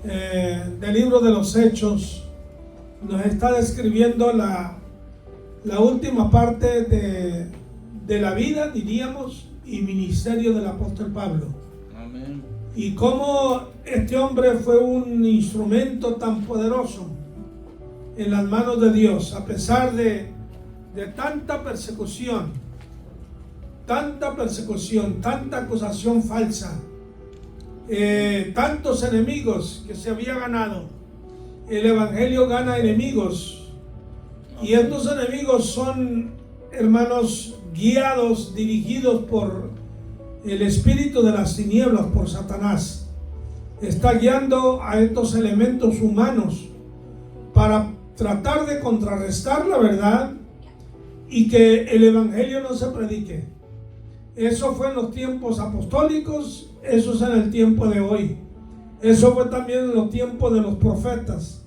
del libro de los Hechos nos está describiendo la última parte de la vida, diríamos, y ministerio del apóstol Pablo. Amén. Y cómo este hombre fue un instrumento tan poderoso en las manos de Dios, a pesar de tanta persecución, tanta acusación falsa, tantos enemigos que se había ganado. El evangelio gana enemigos, y estos enemigos son, hermanos, guiados, dirigidos por el espíritu de las tinieblas, por Satanás. Está guiando a estos elementos humanos para tratar de contrarrestar la verdad y que el evangelio no se predique. Eso fue en los tiempos apostólicos, eso es en el tiempo de hoy. Eso fue también en los tiempos de los profetas.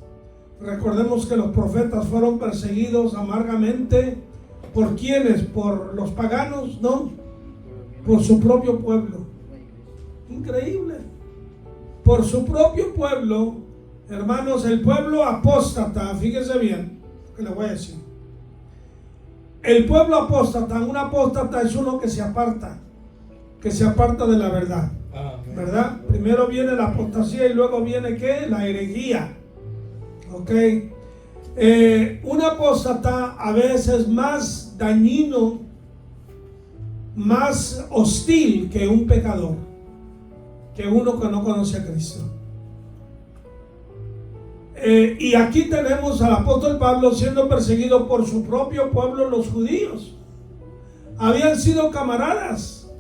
Recordemos que los profetas fueron perseguidos amargamente. ¿Por quiénes? ¿Por los paganos? No, por su propio pueblo. Increíble. Por su propio pueblo, hermanos, el pueblo apóstata. Fíjense bien lo que les voy a decir. El pueblo apóstata, un apóstata es uno que se aparta de la verdad. ¿Verdad? Primero viene la apostasía y luego viene ¿qué? La herejía. ¿Ok? Un apóstata a veces más dañino, más hostil que un pecador, que uno que no conoce a Cristo. Y aquí tenemos al apóstol Pablo siendo perseguido por su propio pueblo, los judíos. Habían sido camaradas,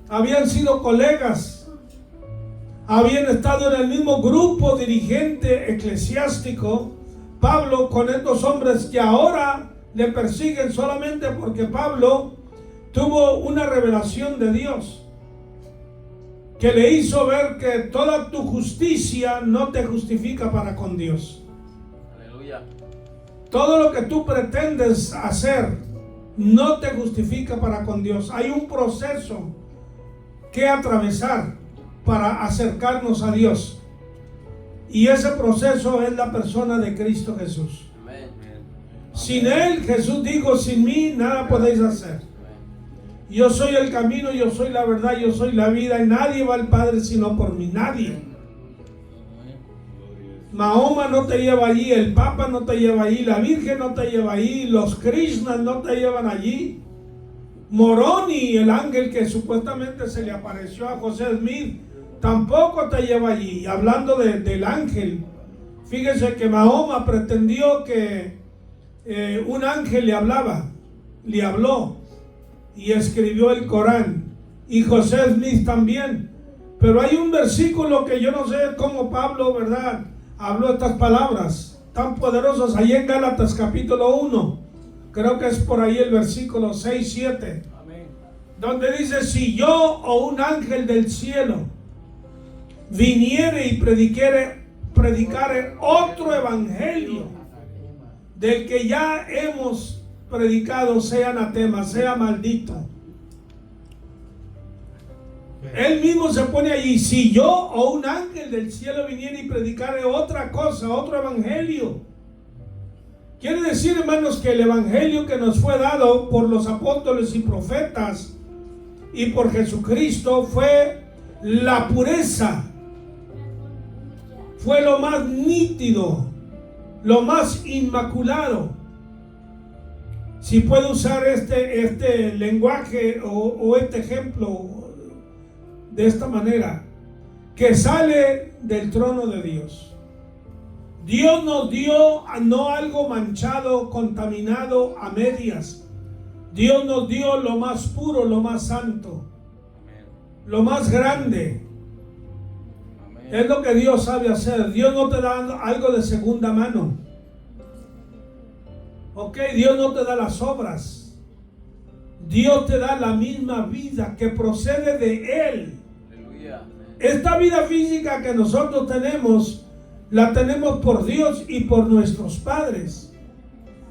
habían sido colegas, habían estado en el mismo grupo dirigente eclesiástico. Pablo con estos hombres que ahora le persiguen solamente porque Pablo tuvo una revelación de Dios que le hizo ver que toda tu justicia no te justifica para con Dios. Aleluya. Todo lo que tú pretendes hacer no te justifica para con Dios. Hay un proceso que atravesar para acercarnos a Dios. Y ese proceso es la persona de Cristo Jesús. Amén. Sin Él, Jesús dijo, sin mí nada podéis hacer. Yo soy el camino, yo soy la verdad, yo soy la vida, y nadie va al Padre sino por mí, nadie. Mahoma no te lleva allí, el Papa no te lleva allí, la Virgen no te lleva allí, los Krishnas no te llevan allí. Moroni, el ángel que supuestamente se le apareció a José Smith, tampoco te lleva allí. Hablando del ángel, fíjese que Mahoma pretendió que un ángel le habló y escribió el Corán, y José Smith también. Pero hay un versículo que yo no sé cómo Pablo, ¿verdad?, habló estas palabras tan poderosas ahí en Gálatas capítulo 1, creo que es por ahí el versículo 6-7, donde dice: si yo o un ángel del cielo viniere y predicare otro evangelio del que ya hemos predicado, sea anatema, sea maldito. Él mismo se pone allí: si yo o un ángel del cielo viniera y predicare otra cosa, otro evangelio. Quiere decir, hermanos, que el evangelio que nos fue dado por los apóstoles y profetas y por Jesucristo fue la pureza, fue lo más nítido, lo más inmaculado. Si puedo usar este lenguaje o este ejemplo de esta manera, que sale del trono de Dios. Dios nos dio no algo manchado, contaminado a medias. Dios nos dio lo más puro, lo más santo, lo más grande. Es lo que Dios sabe hacer. Dios no te da algo de segunda mano. Ok, Dios no te da las obras. Dios te da la misma vida que procede de Él. Aleluya. Esta vida física que nosotros tenemos, la tenemos por Dios y por nuestros padres.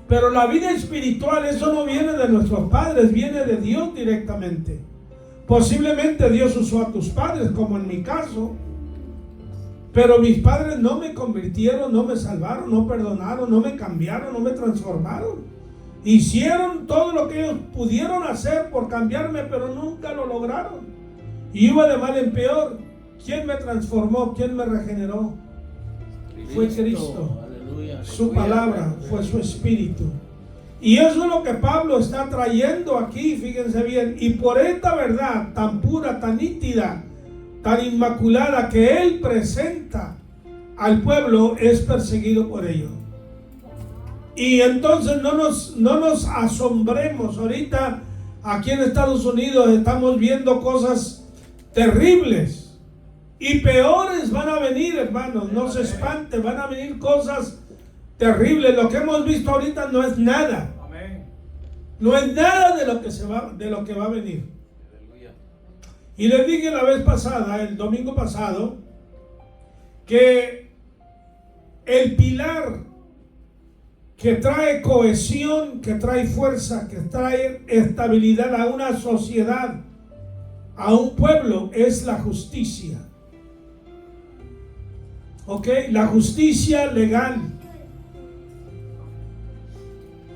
Pero la vida espiritual, eso no viene de nuestros padres, viene de Dios directamente. Posiblemente Dios usó a tus padres, como en mi caso. Pero mis padres no me convirtieron, no me salvaron, no perdonaron, no me cambiaron, no me transformaron. Hicieron todo lo que ellos pudieron hacer por cambiarme, pero nunca lo lograron. Y iba de mal en peor. ¿Quién me transformó? ¿Quién me regeneró? Fue Cristo. Aleluya. Su palabra, fue su espíritu. Y eso es lo que Pablo está trayendo aquí, fíjense bien. Y por esta verdad tan pura, tan nítida, tan inmaculada que él presenta al pueblo, es perseguido por ello. Y entonces no nos asombremos. Ahorita aquí en Estados Unidos estamos viendo cosas terribles y peores van a venir, hermanos. No se espante, van a venir cosas terribles. Lo que hemos visto ahorita no es nada. No es nada de lo que va a venir. Y les dije la vez pasada, el domingo pasado, que el pilar que trae cohesión, que trae fuerza, que trae estabilidad a una sociedad, a un pueblo, es la justicia. ¿Ok? La justicia legal.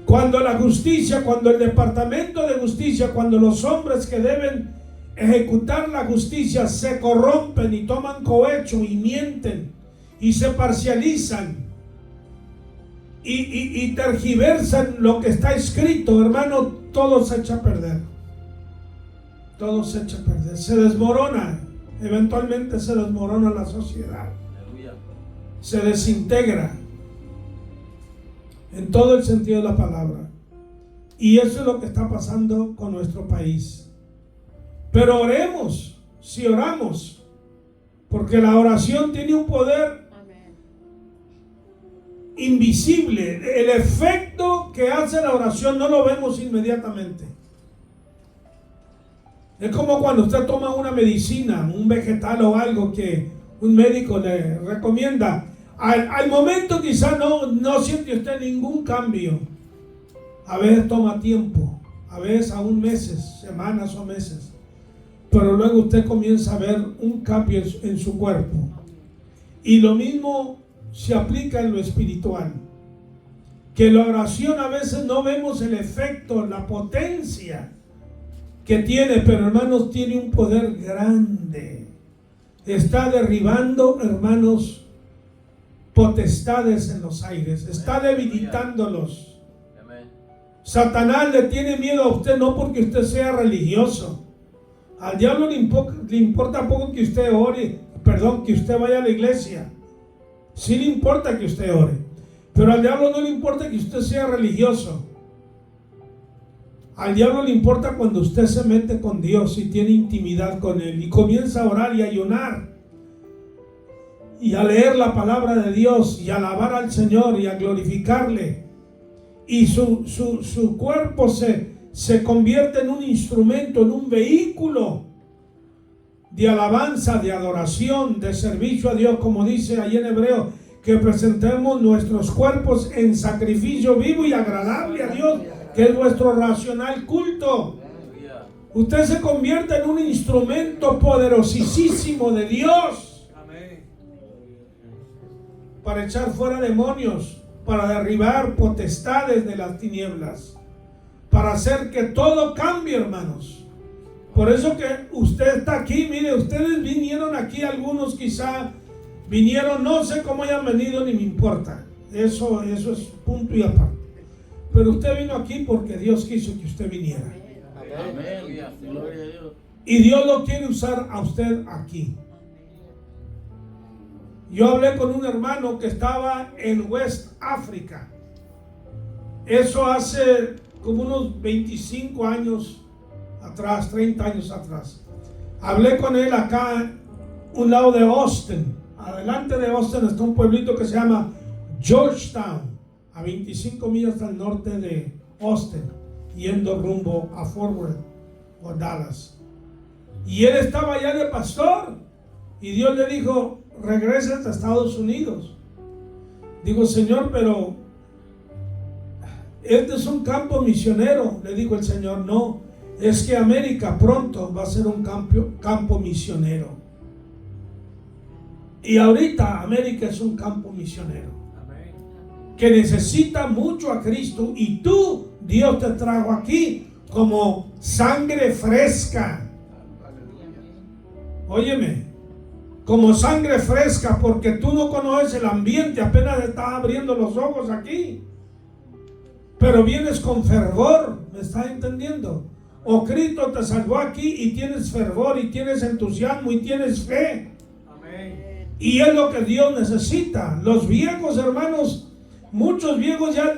Cuando la justicia, cuando el departamento de justicia, cuando los hombres que deben ejecutar la justicia se corrompen y toman cohecho y mienten y se parcializan y tergiversan lo que está escrito, hermano, todo se echa a perder. Todo se echa a perder, se desmorona. Eventualmente se desmorona la sociedad. Se desintegra en todo el sentido de la palabra. Y eso es lo que está pasando con nuestro país. Pero oremos, si oramos, porque la oración tiene un poder invisible. El efecto que hace la oración no lo vemos inmediatamente. Es como cuando usted toma una medicina, un vegetal o algo que un médico le recomienda. Al momento quizá no siente usted ningún cambio. A veces toma tiempo, a veces aún meses, semanas o meses. Pero luego usted comienza a ver un cambio en su cuerpo. Y lo mismo se aplica en lo espiritual. Que la oración a veces no vemos el efecto, la potencia que tiene, pero hermanos, tiene un poder grande. Está derribando, hermanos, potestades en los aires. Está debilitándolos. Satanás le tiene miedo a usted no porque usted sea religioso. Al diablo le importa poco que usted ore, que usted vaya a la iglesia. Sí le importa que usted ore, pero al diablo no le importa que usted sea religioso. Al diablo le importa cuando usted se mete con Dios y tiene intimidad con Él y comienza a orar y a ayunar y a leer la palabra de Dios y a alabar al Señor y a glorificarle. Y su cuerpo se convierte en un instrumento, en un vehículo de alabanza, de adoración, de servicio a Dios, como dice ahí en Hebreo, que presentemos nuestros cuerpos en sacrificio vivo y agradable a Dios, que es nuestro racional culto. Usted se convierte en un instrumento poderosísimo de Dios para echar fuera demonios, para derribar potestades de las tinieblas, para hacer que todo cambie, hermanos. Por eso que usted está aquí. Mire, ustedes vinieron aquí, algunos quizá vinieron, no sé cómo hayan venido, ni me importa. Eso es punto y aparte. Pero usted vino aquí porque Dios quiso que usted viniera. Y Dios lo quiere usar a usted aquí. Yo hablé con un hermano que estaba en West África. Eso hace como unos 25 años atrás, 30 años atrás. Hablé con él acá, un lado de Austin. Adelante de Austin está un pueblito que se llama Georgetown, a 25 millas al norte de Austin, yendo rumbo a Fort Worth o Dallas. Y él estaba allá de pastor. Y Dios le dijo: regresa a Estados Unidos. Digo: Señor, pero este es un campo misionero. Le dijo el Señor: no, es que América pronto va a ser un campo misionero. Y ahorita América es un campo misionero que necesita mucho a Cristo, y tú, Dios te trajo aquí como sangre fresca. Óyeme, como sangre fresca, porque tú no conoces el ambiente, apenas estás abriendo los ojos aquí, pero vienes con fervor, ¿me estás entendiendo? O Cristo te salvó aquí y tienes fervor y tienes entusiasmo y tienes fe. Amén. Y es lo que Dios necesita. Los viejos, hermanos, muchos viejos ya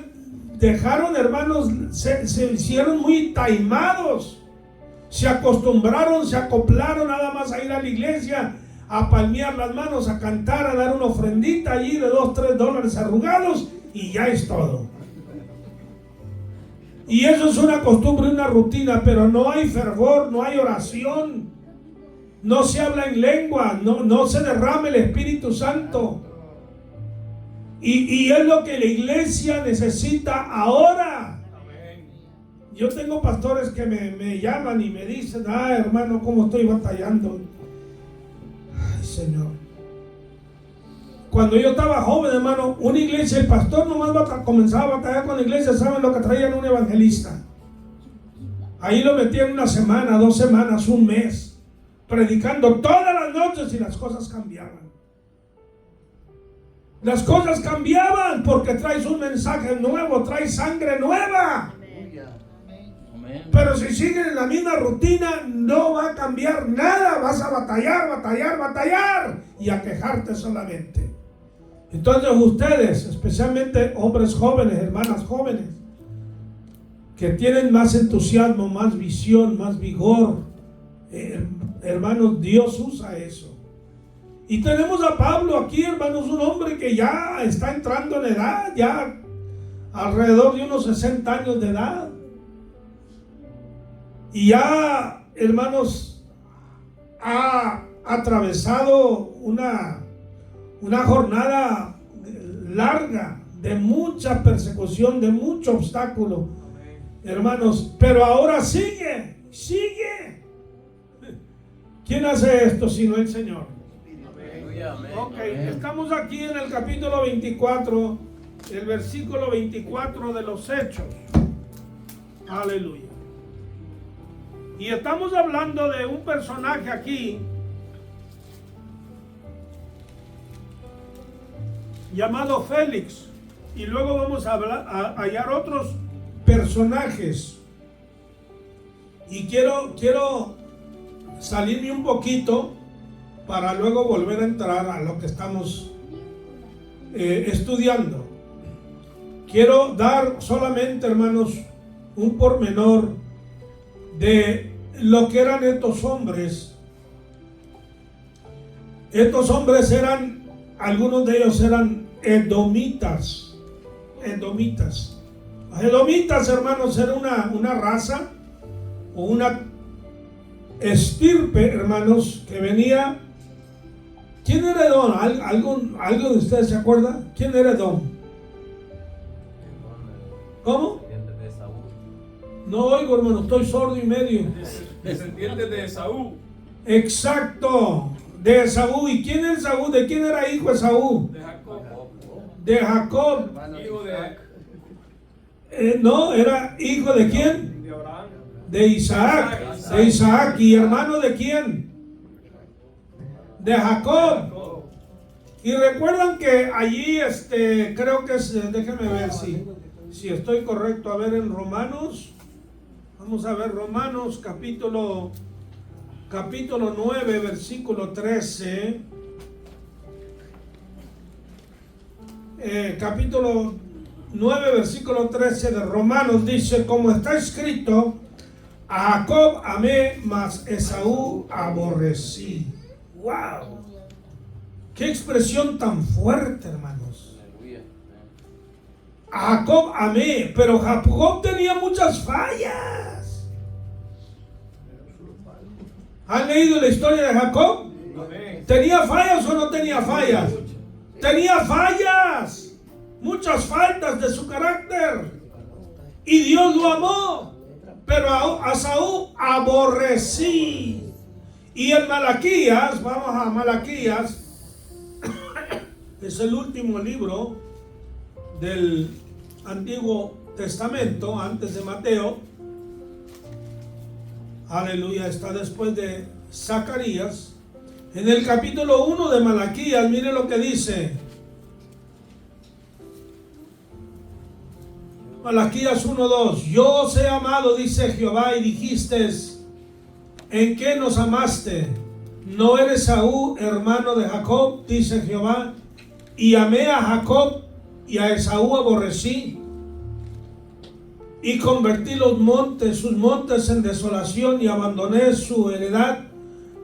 dejaron, hermanos, se hicieron muy taimados, se acostumbraron, se acoplaron nada más a ir a la iglesia, a palmear las manos, a cantar, a dar una ofrendita allí de $2-3 arrugados, y ya es todo. Y eso es una costumbre, una rutina, pero no hay fervor, no hay oración, no se habla en lengua, no se derrama el Espíritu Santo. Y es lo que la iglesia necesita ahora. Yo tengo pastores que me llaman y me dicen: hermano, cómo estoy batallando. Ay, Señor. Cuando yo estaba joven, hermano, una iglesia, el pastor nomás comenzaba a batallar con la iglesia. ¿Saben lo que traían? Un evangelista. Ahí lo metían una semana, 2 semanas, un mes, predicando todas las noches, y las cosas cambiaban. Las cosas cambiaban porque traes un mensaje nuevo, traes sangre nueva. Pero si siguen en la misma rutina, no va a cambiar nada. Vas a batallar y a quejarte solamente. Entonces ustedes, especialmente hombres jóvenes, hermanas jóvenes, que tienen más entusiasmo, más visión, más vigor, hermanos, Dios usa eso. Y tenemos a Pablo aquí, hermanos, un hombre que ya está entrando en edad, ya alrededor de unos 60 años de edad. Y ya, hermanos, ha atravesado una jornada larga de mucha persecución, de mucho obstáculo, hermanos, pero ahora sigue. ¿Quién hace esto sino el Señor? Ok, estamos aquí en el capítulo 24, el versículo 24 de los Hechos. Aleluya. Y estamos hablando de un personaje aquí llamado Félix, y luego vamos a hallar otros personajes, y quiero salirme un poquito para luego volver a entrar a lo que estamos estudiando. Quiero dar solamente, hermanos, un pormenor de lo que eran estos hombres. Estos hombres eran, algunos de ellos eran edomitas. Los edomitas, hermanos, era una raza o una estirpe, hermanos, que venía. ¿Quién era Edom? ¿Algo de ustedes se acuerda? ¿Quién era Edom? ¿Cómo? No oigo, hermano, estoy sordo y medio. Descendientes de Esaú. Exacto, de Esaú. ¿Y quién es Esaú? ¿De quién era hijo Esaú? De Jacob. De Jacob. Hijo de No, era hijo de quién? de Abraham. De Isaac. De Isaac. ¿Y hermano de quién? De Jacob. Y recuerdan que allí, creo que es, déjenme ver si estoy correcto. A ver, en Romanos, vamos a ver Romanos capítulo 9, versículo 13. Capítulo 9, versículo 13 de Romanos dice: como está escrito, a Jacob amé, mas Esaú aborrecí. ¡Wow! ¡Qué expresión tan fuerte, hermanos! A Jacob amé, pero Jacob tenía muchas fallas. ¿Han leído la historia de Jacob? ¿Tenía fallas o no tenía fallas? Tenía fallas, muchas faltas de su carácter, y Dios lo amó, pero a Esaú aborrecí. Y en Malaquías, vamos a Malaquías, Es el último libro del Antiguo Testamento, antes de Mateo. Aleluya, está después de Zacarías. En el capítulo 1 de Malaquías, mire lo que dice. Malaquías 1:2. Yo os he amado, dice Jehová, y dijiste, ¿en qué nos amaste? ¿No eres Esaú, hermano de Jacob? Dice Jehová. Y amé a Jacob y a Esaú aborrecí. Y convertí sus montes en desolación, y abandoné su heredad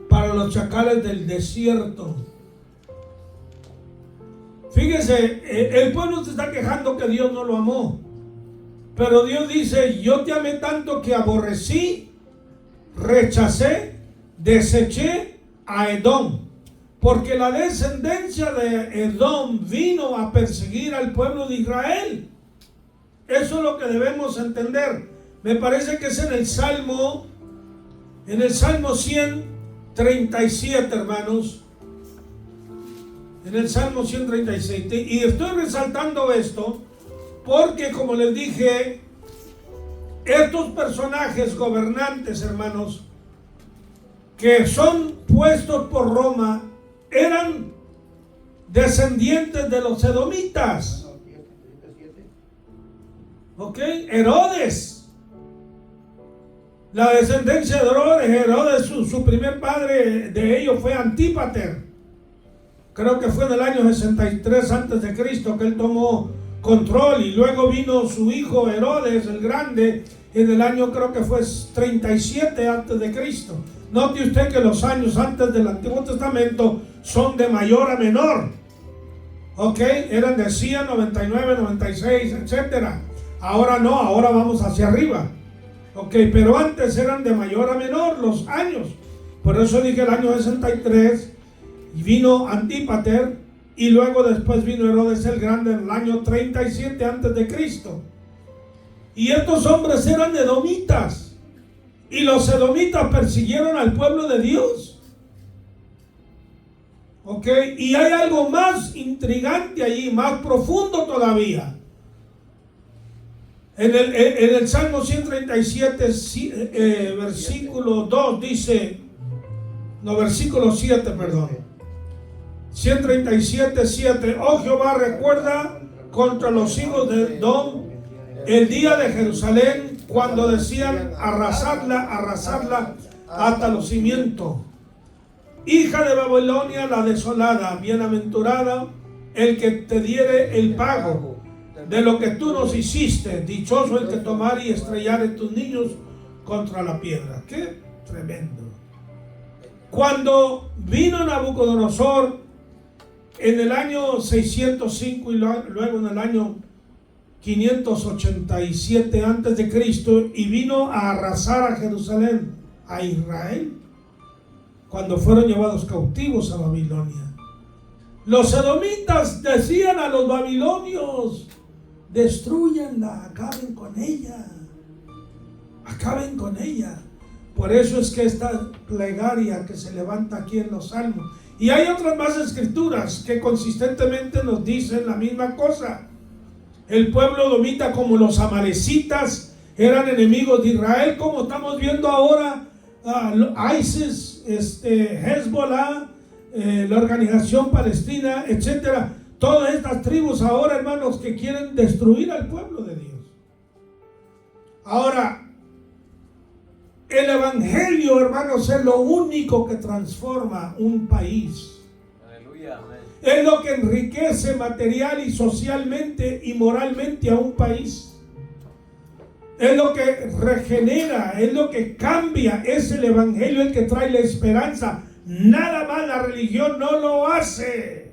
para los chacales del desierto. Fíjese, el pueblo se está quejando que Dios no lo amó. Pero Dios dice, yo te amé tanto que aborrecí, rechacé, deseché a Edom. Porque la descendencia de Edom vino a perseguir al pueblo de Israel. Eso es lo que debemos entender. Me parece que es en el Salmo 137, hermanos. En el Salmo 137. Y estoy resaltando esto porque, como les dije, estos personajes gobernantes, hermanos, que son puestos por Roma, eran descendientes de los edomitas. ¿Ok? Herodes. La descendencia de Herodes, su primer padre de ellos fue Antípater. Creo que fue en el año 63 antes de Cristo que él tomó control, y luego vino su hijo Herodes el Grande en el año, creo que fue 37 antes de Cristo. Note usted que los años antes del Antiguo Testamento son de mayor a menor. Ok, eran de 100, 99, 96, etcétera. Ahora no, ahora vamos hacia arriba. Ok, pero antes eran de mayor a menor los años. Por eso dije el año 63 y vino Antípater, y luego después vino Herodes el Grande en el año 37 antes de Cristo. Y estos hombres eran edomitas, y los edomitas persiguieron al pueblo de Dios. Ok, y hay algo más intrigante allí, más profundo todavía. En el Salmo 137, versículo 2 dice, no, versículo 7, perdón. 137, 7. Oh Jehová, recuerda contra los hijos de Edom el día de Jerusalén, cuando decían arrasarla hasta los cimientos. Hija de Babilonia, la desolada, bienaventurada el que te diere el pago de lo que tú nos hiciste. Dichoso el que tomare y estrellare tus niños contra la piedra. Qué tremendo. Cuando vino Nabucodonosor en el año 605 y luego en el año 587 antes de Cristo, y vino a arrasar a Jerusalén, a Israel, cuando fueron llevados cautivos a Babilonia. Los edomitas decían a los babilonios, destruyanla, acaben con ella, acaben con ella. Por eso es que esta plegaria que se levanta aquí en los Salmos, y hay otras más escrituras que consistentemente nos dicen la misma cosa. El pueblo edomita, como los amalecitas, eran enemigos de Israel, como estamos viendo ahora ISIS, Hezbollah, la organización palestina, etcétera. Todas estas tribus ahora, hermanos, que quieren destruir al pueblo de Dios. Ahora, el evangelio, hermanos, es lo único que transforma un país. Aleluya. Es lo que enriquece material y socialmente y moralmente a un país. Es lo que regenera, es lo que cambia. Es el evangelio el que trae la esperanza. Nada más la religión no lo hace.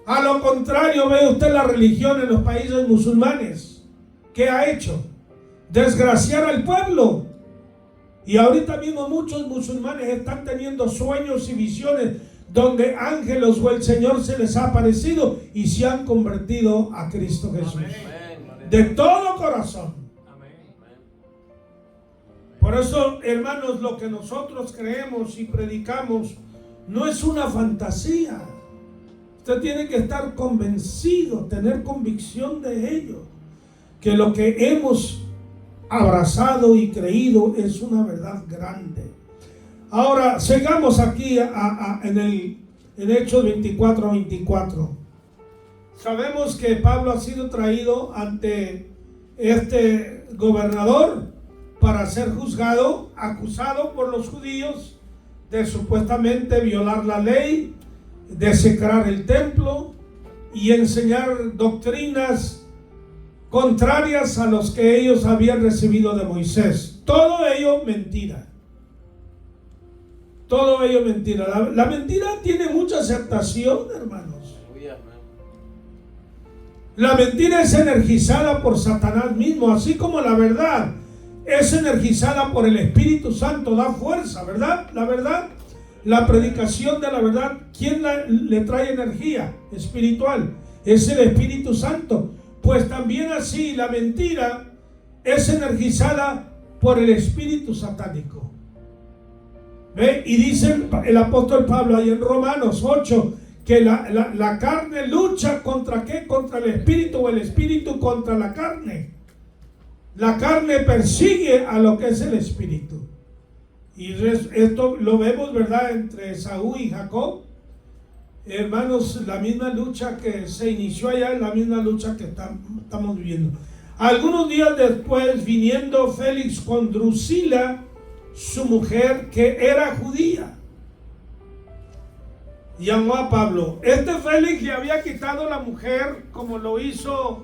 A lo contrario, ve usted la religión en los países musulmanes. ¿Qué ha hecho? Desgraciar al pueblo. Y ahorita mismo muchos musulmanes están teniendo sueños y visiones donde ángeles o el Señor se les ha aparecido y se han convertido a Cristo Jesús. Amén. De todo corazón. Amén. Por eso, hermanos, lo que nosotros creemos y predicamos no es una fantasía. Usted tiene que estar convencido, tener convicción de ello, que lo que hemos abrazado y creído es una verdad grande. Ahora, sigamos aquí en Hechos 24:24. Sabemos que Pablo ha sido traído ante este gobernador para ser juzgado, acusado por los judíos de supuestamente violar la ley, desecrar el templo y enseñar doctrinas contrarias a los que ellos habían recibido de Moisés. Todo ello mentira. Todo ello mentira. La mentira tiene mucha aceptación, hermanos. La mentira es energizada por Satanás mismo, así como la verdad es energizada por el Espíritu Santo, da fuerza, ¿verdad? La verdad, la predicación de la verdad, ¿quién le trae energía espiritual? Es el Espíritu Santo. Pues también así la mentira es energizada por el espíritu satánico. ¿Ve? Y dice el apóstol Pablo ahí en Romanos 8 que la carne lucha ¿contra qué? Contra el espíritu, o el espíritu contra la carne. La carne persigue a lo que es el espíritu. Y esto lo vemos, ¿verdad?, entre Esaú y Jacob. Hermanos, la misma lucha que se inició allá es la misma lucha que estamos viviendo. Algunos días después, viniendo Félix con Drusila, su mujer, que era judía, llamó a Pablo. Este Félix le había quitado la mujer, como lo hizo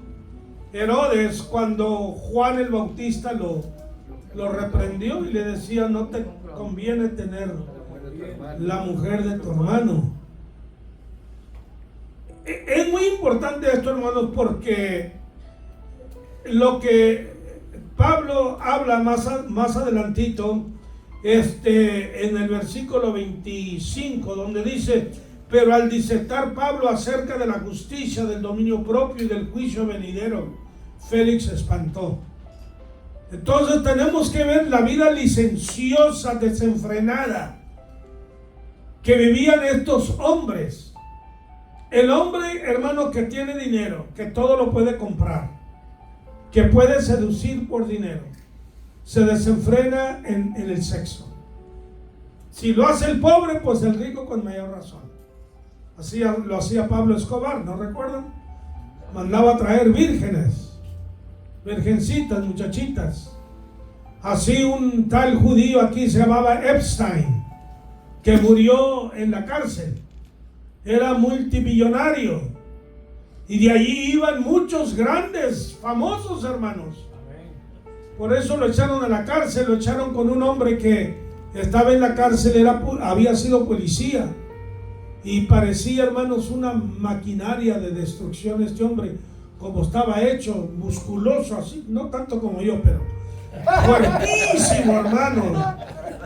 Herodes cuando Juan el Bautista lo reprendió y le decía: no te conviene tener la mujer de tu hermano. Es muy importante esto, hermanos, porque lo que Pablo habla más adelantito, en el versículo 25, donde dice: pero al disertar Pablo acerca de la justicia, del dominio propio y del juicio venidero, Félix se espantó. Entonces tenemos que ver la vida licenciosa, desenfrenada, que vivían estos hombres. El hombre, hermano, que tiene dinero, que todo lo puede comprar, que puede seducir por dinero, se desenfrena en el sexo. Si lo hace el pobre, pues el rico con mayor razón. Así lo hacía Pablo Escobar, ¿no recuerdan? Mandaba a traer vírgenes, virgencitas, muchachitas. Así un tal judío aquí se llamaba Epstein, que murió en la cárcel. Era multimillonario. Y de allí iban muchos grandes, famosos, hermanos. Por eso lo echaron a la cárcel. Lo echaron con un hombre que estaba en la cárcel, había sido policía. Y parecía, hermanos, una maquinaria de destrucción. Este hombre, como estaba hecho, musculoso, así, no tanto como yo, pero fuertísimo, hermano.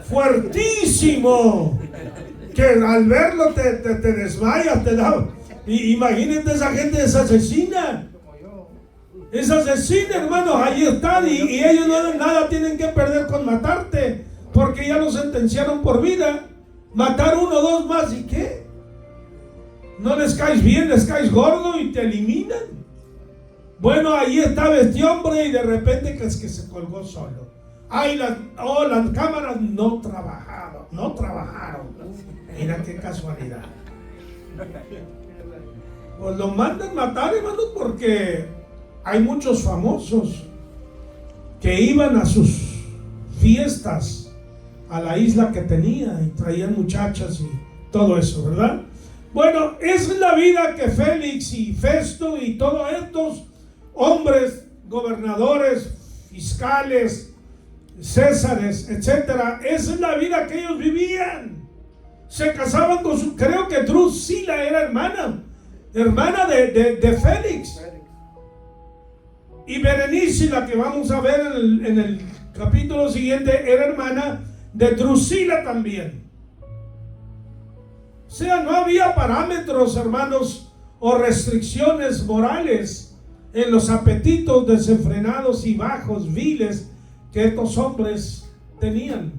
Fuertísimo. Que al verlo te desmayas, te da. Imagínate, esa gente es asesina. Es asesina, hermanos. Ahí están y ellos nada tienen que perder con matarte, porque ya lo sentenciaron por vida. Matar uno o dos más, ¿y qué? No les caes bien, les caes gordo y te eliminan. Bueno, ahí estaba este hombre y de repente que es que se colgó solo. Ay, las cámaras no trabajaron. Mira qué casualidad. Pues lo mandan matar, hermanos, porque hay muchos famosos que iban a sus fiestas a la isla que tenía y traían muchachas y todo eso, ¿verdad? Bueno, esa es la vida que Félix y Festo y todos estos hombres, gobernadores, fiscales, césares, etcétera, esa es la vida que ellos vivían. Se casaban con creo que Drusila era hermana de Félix. Y Berenice, la que vamos a ver en el capítulo siguiente, era hermana de Drusila también. O sea, no había parámetros, hermanos, o restricciones morales en los apetitos desenfrenados y bajos, viles, que estos hombres tenían.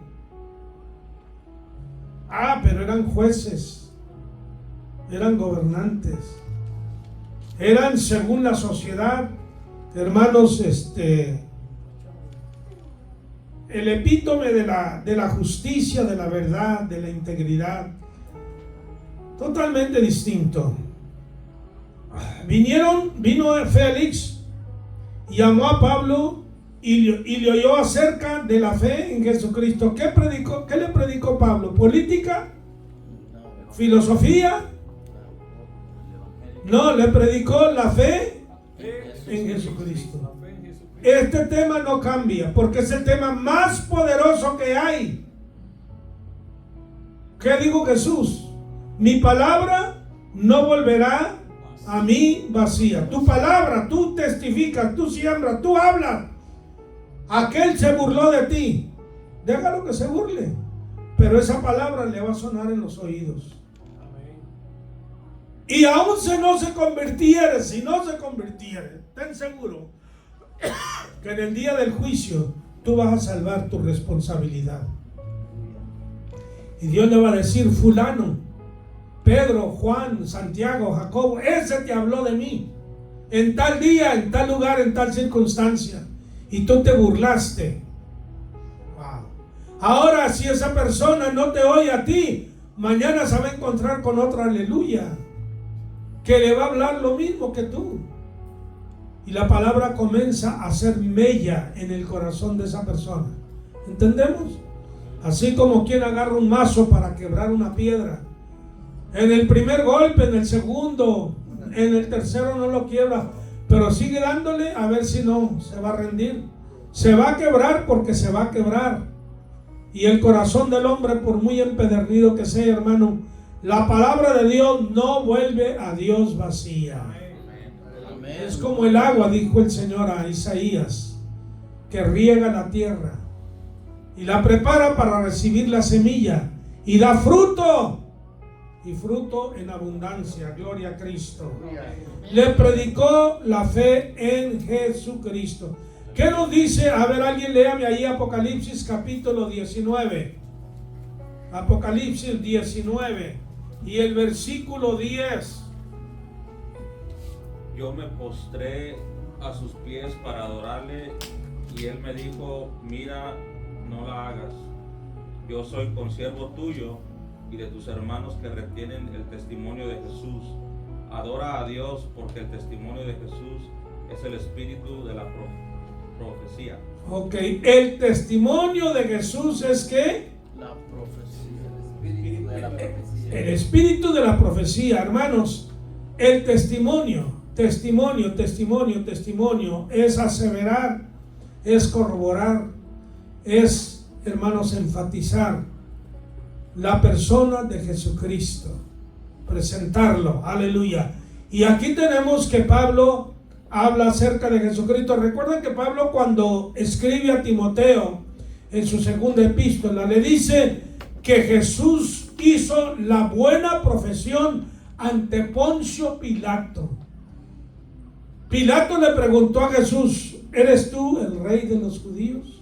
Pero eran jueces, eran gobernantes, eran según la sociedad, hermanos, el epítome de la justicia, de la verdad, de la integridad, totalmente distinto. Vino Félix, llamó a Pablo y le oyó acerca de la fe en Jesucristo. ¿Qué predicó? ¿Qué le predicó Pablo? ¿Política? ¿Filosofía? No, le predicó la fe en Jesucristo. Este tema no cambia porque es el tema más poderoso que hay. ¿Qué dijo Jesús? Mi palabra no volverá a mí vacía. Tu palabra, tú testificas, tú siembras, tú hablas. Aquel se burló de ti. Déjalo que se burle. Pero esa palabra le va a sonar en los oídos. Y aún si no se convirtiere, ten seguro que en el día del juicio tú vas a salvar tu responsabilidad. Y Dios le va a decir, fulano, Pedro, Juan, Santiago, Jacobo, ese te habló de mí en tal día, en tal lugar, en tal circunstancia, y tú te burlaste. Wow. Ahora, si esa persona no te oye a ti, mañana se va a encontrar con otra aleluya que le va a hablar lo mismo que tú. Y la palabra comienza a hacer mella en el corazón de esa persona. ¿Entendemos? Así como quien agarra un mazo para quebrar una piedra. En el primer golpe, en el segundo, en el tercero no lo quiebra, pero sigue dándole a ver si no se va a rendir. Se va a quebrar porque se va a quebrar. Y el corazón del hombre, por muy empedernido que sea, hermano, la palabra de Dios no vuelve a Dios vacía. Es como el agua, dijo el Señor a Isaías, que riega la tierra y la prepara para recibir la semilla y da fruto, y fruto en abundancia. Gloria a Cristo. Le predicó la fe en Jesucristo. ¿Qué nos dice? A ver, alguien léame ahí Apocalipsis capítulo 19. Apocalipsis 19 y el versículo 10. Yo me postré a sus pies para adorarle, y él me dijo, mira, no la hagas. Yo soy consiervo tuyo y de tus hermanos que retienen el testimonio de Jesús. Adora a Dios, porque el testimonio de Jesús es el espíritu de la profecía. Ok, el testimonio de Jesús es ¿qué? La profecía, el espíritu de la profecía. El espíritu de la profecía, hermanos. El testimonio es aseverar, es corroborar, es, hermanos, enfatizar la persona de Jesucristo, presentarlo, aleluya. Y aquí tenemos que Pablo habla acerca de Jesucristo. Recuerden que Pablo, cuando escribe a Timoteo en su segunda epístola, le dice que Jesús hizo la buena profesión ante Poncio Pilato. Pilato le preguntó a Jesús, ¿eres tú el rey de los judíos?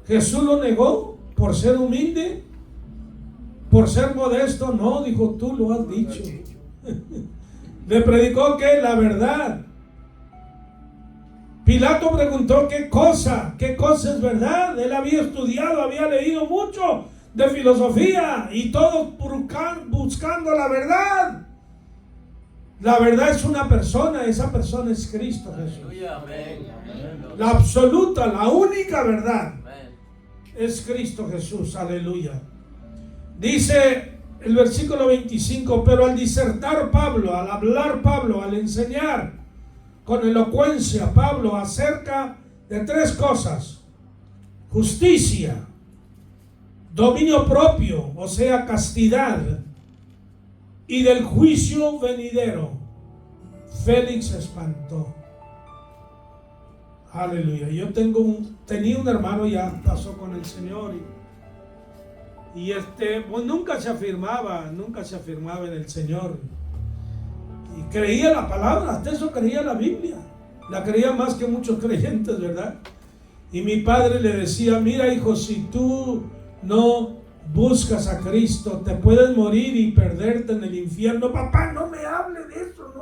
Jesús lo negó por ser humilde, por ser modesto. No, dijo, tú lo has dicho. Le predicó que la verdad. Pilato preguntó qué cosa es verdad. Él había estudiado, había leído mucho de filosofía y todos buscando la verdad. La verdad es una persona, esa persona es Cristo Jesús. La absoluta, la única verdad es Cristo Jesús, aleluya. Dice el versículo 25, pero al disertar Pablo, al hablar Pablo, al enseñar con elocuencia Pablo acerca de tres cosas: justicia, dominio propio, o sea, castidad, y del juicio venidero, Félix se espantó. Aleluya. Yo tenía un hermano, ya pasó con el Señor, y pues nunca se afirmaba en el Señor, y creía la palabra, hasta eso creía la Biblia, la creía más que muchos creyentes, ¿verdad? Y mi padre le decía, mira hijo, si tú no buscas a Cristo, te puedes morir y perderte en el infierno. Papá, no me hable de eso,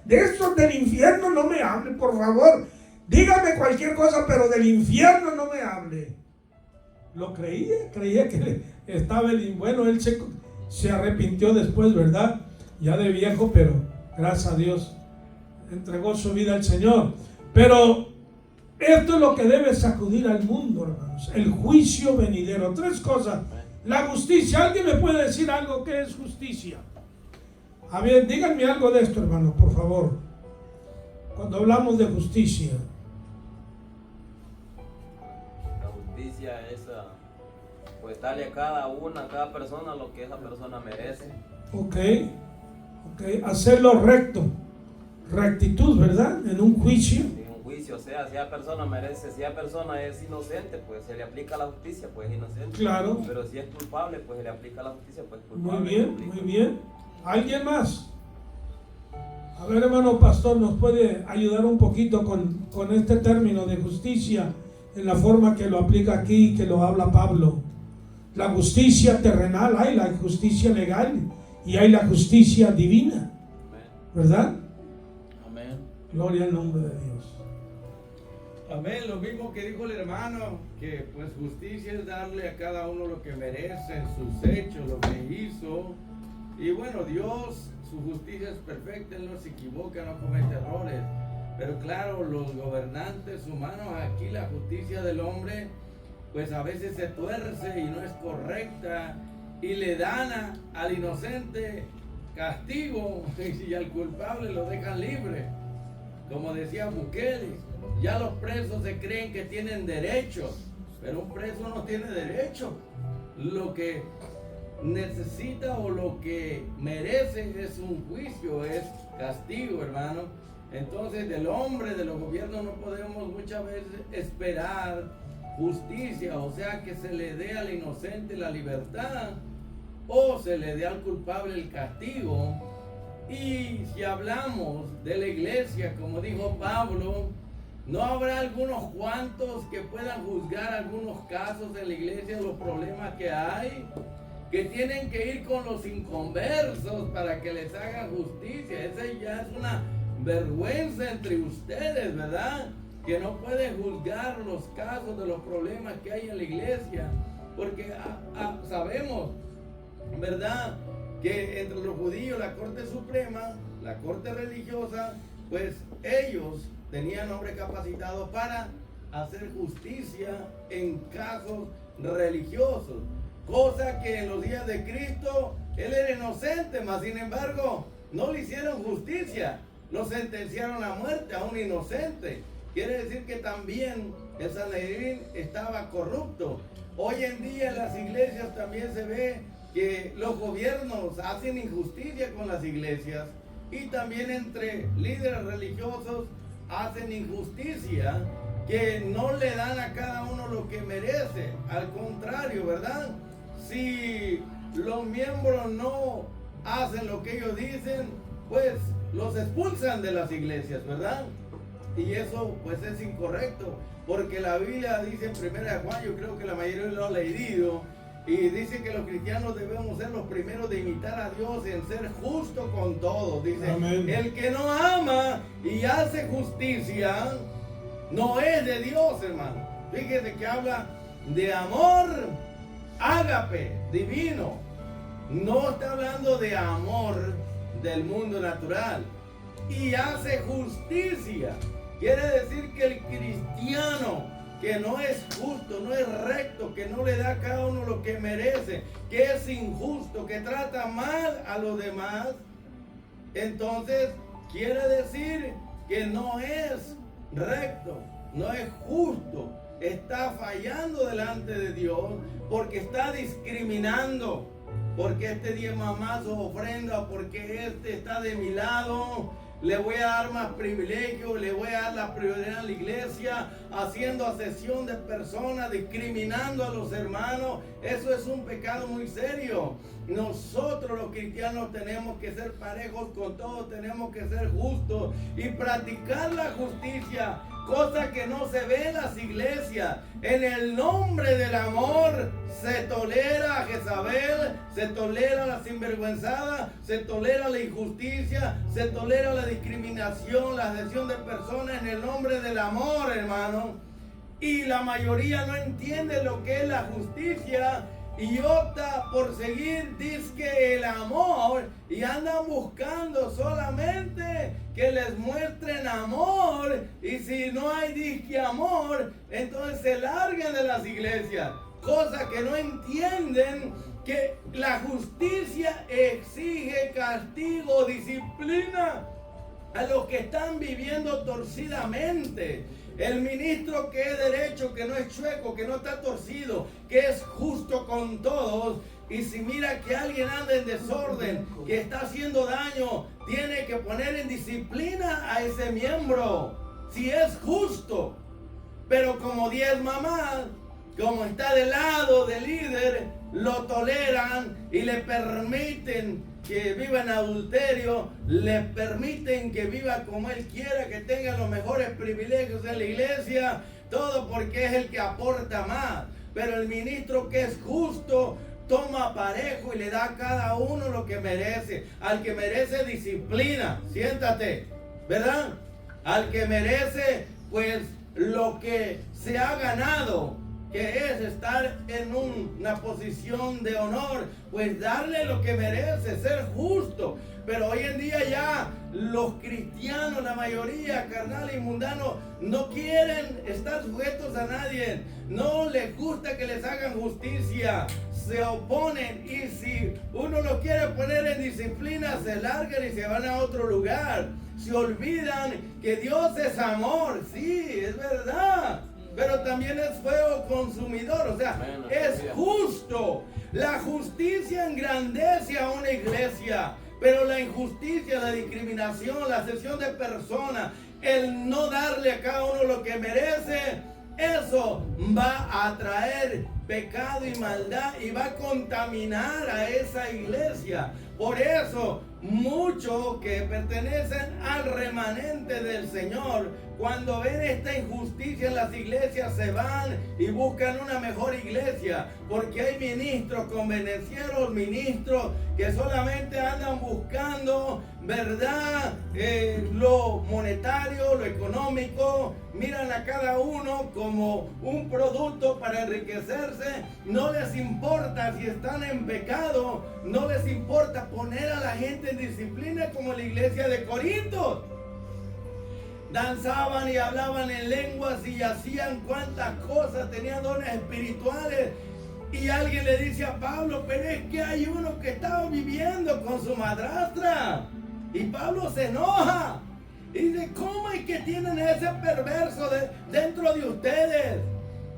de eso del infierno no me hable, por favor. Dígame cualquier cosa, pero del infierno no me hable. Lo creía que estaba bueno, él se arrepintió después, ¿verdad? Ya de viejo, pero gracias a Dios entregó su vida al Señor. Pero esto es lo que debe sacudir al mundo, hermanos: el juicio venidero. Tres cosas. La justicia. ¿Alguien me puede decir algo que es justicia? A ver, díganme algo de esto, hermano, por favor. Cuando hablamos de justicia. La justicia es pues darle a cada persona lo que esa persona merece. Ok. Hacerlo recto. Rectitud, ¿verdad? En un juicio. En un juicio, o sea, si la persona merece, si la persona es inocente, pues se le aplica la justicia, pues es inocente. Claro. Pero si es culpable, pues se le aplica la justicia, pues culpable. Muy bien. ¿Alguien más? A ver, hermano pastor, ¿nos puede ayudar un poquito con este término de justicia en la forma que lo aplica aquí, que lo habla Pablo? La justicia terrenal, hay la justicia legal y hay la justicia divina, ¿verdad? Amén. Gloria al nombre de Dios. Amén, lo mismo que dijo el hermano, que pues justicia es darle a cada uno lo que merece, sus hechos, lo que hizo. Y bueno, Dios, su justicia es perfecta, Él no se equivoca, no comete errores. Pero claro, los gobernantes humanos, aquí la justicia del hombre, pues a veces se tuerce y no es correcta, y le dan al inocente castigo y al culpable lo dejan libre. Como decía Bukele, ya los presos se creen que tienen derechos, pero un preso no tiene derecho. Lo que necesita o lo que merece es un juicio, es castigo, hermano. Entonces del hombre, de los gobiernos, no podemos muchas veces esperar justicia, o sea, que se le dé al inocente la libertad o se le dé al culpable el castigo. Y si hablamos de la iglesia, como dijo Pablo, no habrá algunos cuantos que puedan juzgar algunos casos de la iglesia, los problemas que hay, que tienen que ir con los inconversos para que les hagan justicia. Esa ya es una vergüenza entre ustedes, ¿verdad? Que no pueden juzgar los casos de los problemas que hay en la iglesia, porque sabemos, ¿verdad?, que entre los judíos la Corte Suprema, la Corte Religiosa, pues ellos tenían hombres capacitados para hacer justicia en casos religiosos, cosa que en los días de Cristo él era inocente, mas sin embargo no le hicieron justicia, lo sentenciaron a muerte a un inocente. Quiere decir que también el Sanedrín estaba corrupto. Hoy en día en las iglesias también se ve que los gobiernos hacen injusticia con las iglesias, y también entre líderes religiosos hacen injusticia, que no le dan a cada uno lo que merece. Al contrario, ¿verdad? Si los miembros no hacen lo que ellos dicen, pues los expulsan de las iglesias, ¿verdad? Y eso pues es incorrecto, porque la Biblia dice en 1 Juan, yo creo que la mayoría lo ha leído, y dice que los cristianos debemos ser los primeros de imitar a Dios en ser justo con todos. Dice, amén, el que no ama y hace justicia no es de Dios, hermano. Fíjese que habla de amor ágape, divino. No está hablando de amor del mundo natural. Y hace justicia. Quiere decir que el cristiano que no es justo, no es recto, que no le da a cada uno lo que merece, que es injusto, que trata mal a los demás, entonces quiere decir que no es recto, no es justo, está fallando delante de Dios, porque está discriminando, porque este diezma más su ofrenda, porque este está de mi lado, le voy a dar más privilegio, le voy a dar la prioridad a la iglesia, haciendo asesión de personas, discriminando a los hermanos. Eso es un pecado muy serio. Nosotros los cristianos tenemos que ser parejos con todos, tenemos que ser justos y practicar la justicia cosa que no se ve en las iglesias. En el nombre del amor se tolera a Jezabel, se tolera la sinvergüenzada, se tolera la injusticia, se tolera la discriminación, la adhesión de personas en el nombre del amor, hermano. Y la mayoría no entiende lo que es la justicia y opta por seguir dizque el amor, y andan buscando solamente que les muestren amor, y si no hay dizque amor, entonces se largan de las iglesias, cosa que no entienden que la justicia exige castigo, disciplina a los que están viviendo torcidamente. El ministro que es derecho, que no es chueco, que no está torcido, que es justo con todos, y si mira que alguien anda en desorden, que está haciendo daño, tiene que poner en disciplina a ese miembro, si es justo. Pero como 10 mamás, como está del lado del líder, lo toleran y le permiten que viva en adulterio, le permiten que viva como él quiera, que tenga los mejores privilegios en la iglesia, todo porque es el que aporta más. Pero el ministro que es justo toma parejo y le da a cada uno lo que merece. Al que merece disciplina, siéntate, ¿verdad? Al que merece pues lo que se ha ganado, que es estar en una posición de honor, pues darle lo que merece, ser justo. Pero hoy en día ya los cristianos, la mayoría, carnal y mundano, no quieren estar sujetos a nadie, no les gusta que les hagan justicia, se oponen, y si uno lo quiere poner en disciplina, se largan y se van a otro lugar. Se olvidan que Dios es amor, sí, es verdad, pero también es fuego consumidor, o sea, es justo. La justicia engrandece a una iglesia, pero la injusticia, la discriminación, la cesión de personas, el no darle a cada uno lo que merece, eso va a traer pecado y maldad y va a contaminar a esa iglesia. Por eso, muchos que pertenecen al remanente del Señor, cuando ven esta injusticia en las iglesias, se van y buscan una mejor iglesia, porque hay ministros convenencieros, ministros que solamente andan buscando, ¿verdad? Lo monetario, lo económico, miran a cada uno como un producto para enriquecerse, no les importa si están en pecado, no les importa poner a la gente en disciplina, como la iglesia de Corinto. Danzaban y hablaban en lenguas y hacían cuantas cosas, tenían dones espirituales. Y alguien le dice a Pablo, pero es que hay uno que estaba viviendo con su madrastra. Y Pablo se enoja y dice, ¿cómo es que tienen ese perverso dentro de ustedes?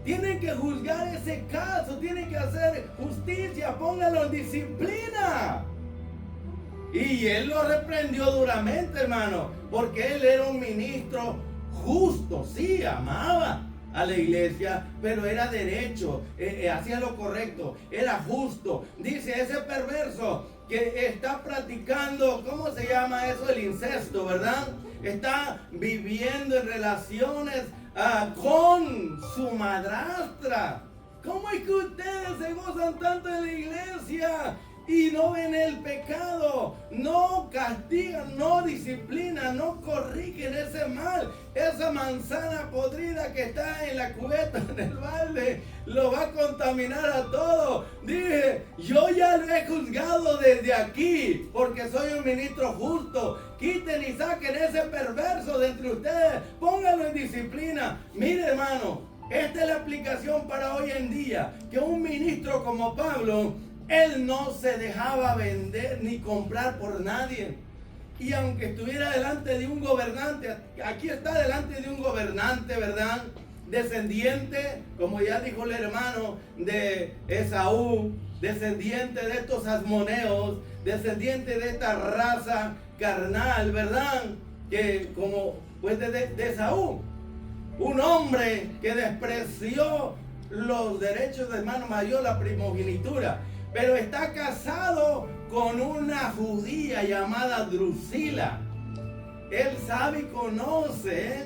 Tienen que juzgar ese caso, tienen que hacer justicia, pónganlo en disciplina. Y él lo reprendió duramente, hermano, porque él era un ministro justo, sí, amaba a la iglesia, pero era derecho, hacía lo correcto, era justo. Dice, ese perverso que está practicando, ¿cómo se llama eso? El incesto, ¿verdad? Está viviendo en relaciones con su madrastra. ¿Cómo es que ustedes se gozan tanto en la iglesia y no ven el pecado, no castigan, no disciplinan, no corrigen ese mal? Esa manzana podrida que está en la cubeta, en el balde, lo va a contaminar a todo. Dije, yo ya lo he juzgado desde aquí, porque soy un ministro justo. Quiten y saquen ese perverso de entre ustedes, pónganlo en disciplina. Mire, hermano, esta es la aplicación para hoy en día, que un ministro como Pablo, él no se dejaba vender ni comprar por nadie. Y aunque estuviera delante de un gobernante, aquí está delante de un gobernante, ¿verdad? Descendiente, como ya dijo el hermano, de Esaú, descendiente de estos asmoneos, descendiente de esta raza carnal, ¿verdad? Que como pues de Esaú, un hombre que despreció los derechos de hermano mayor, la primogenitura, pero está casado con una judía llamada Drusila. Él sabe y conoce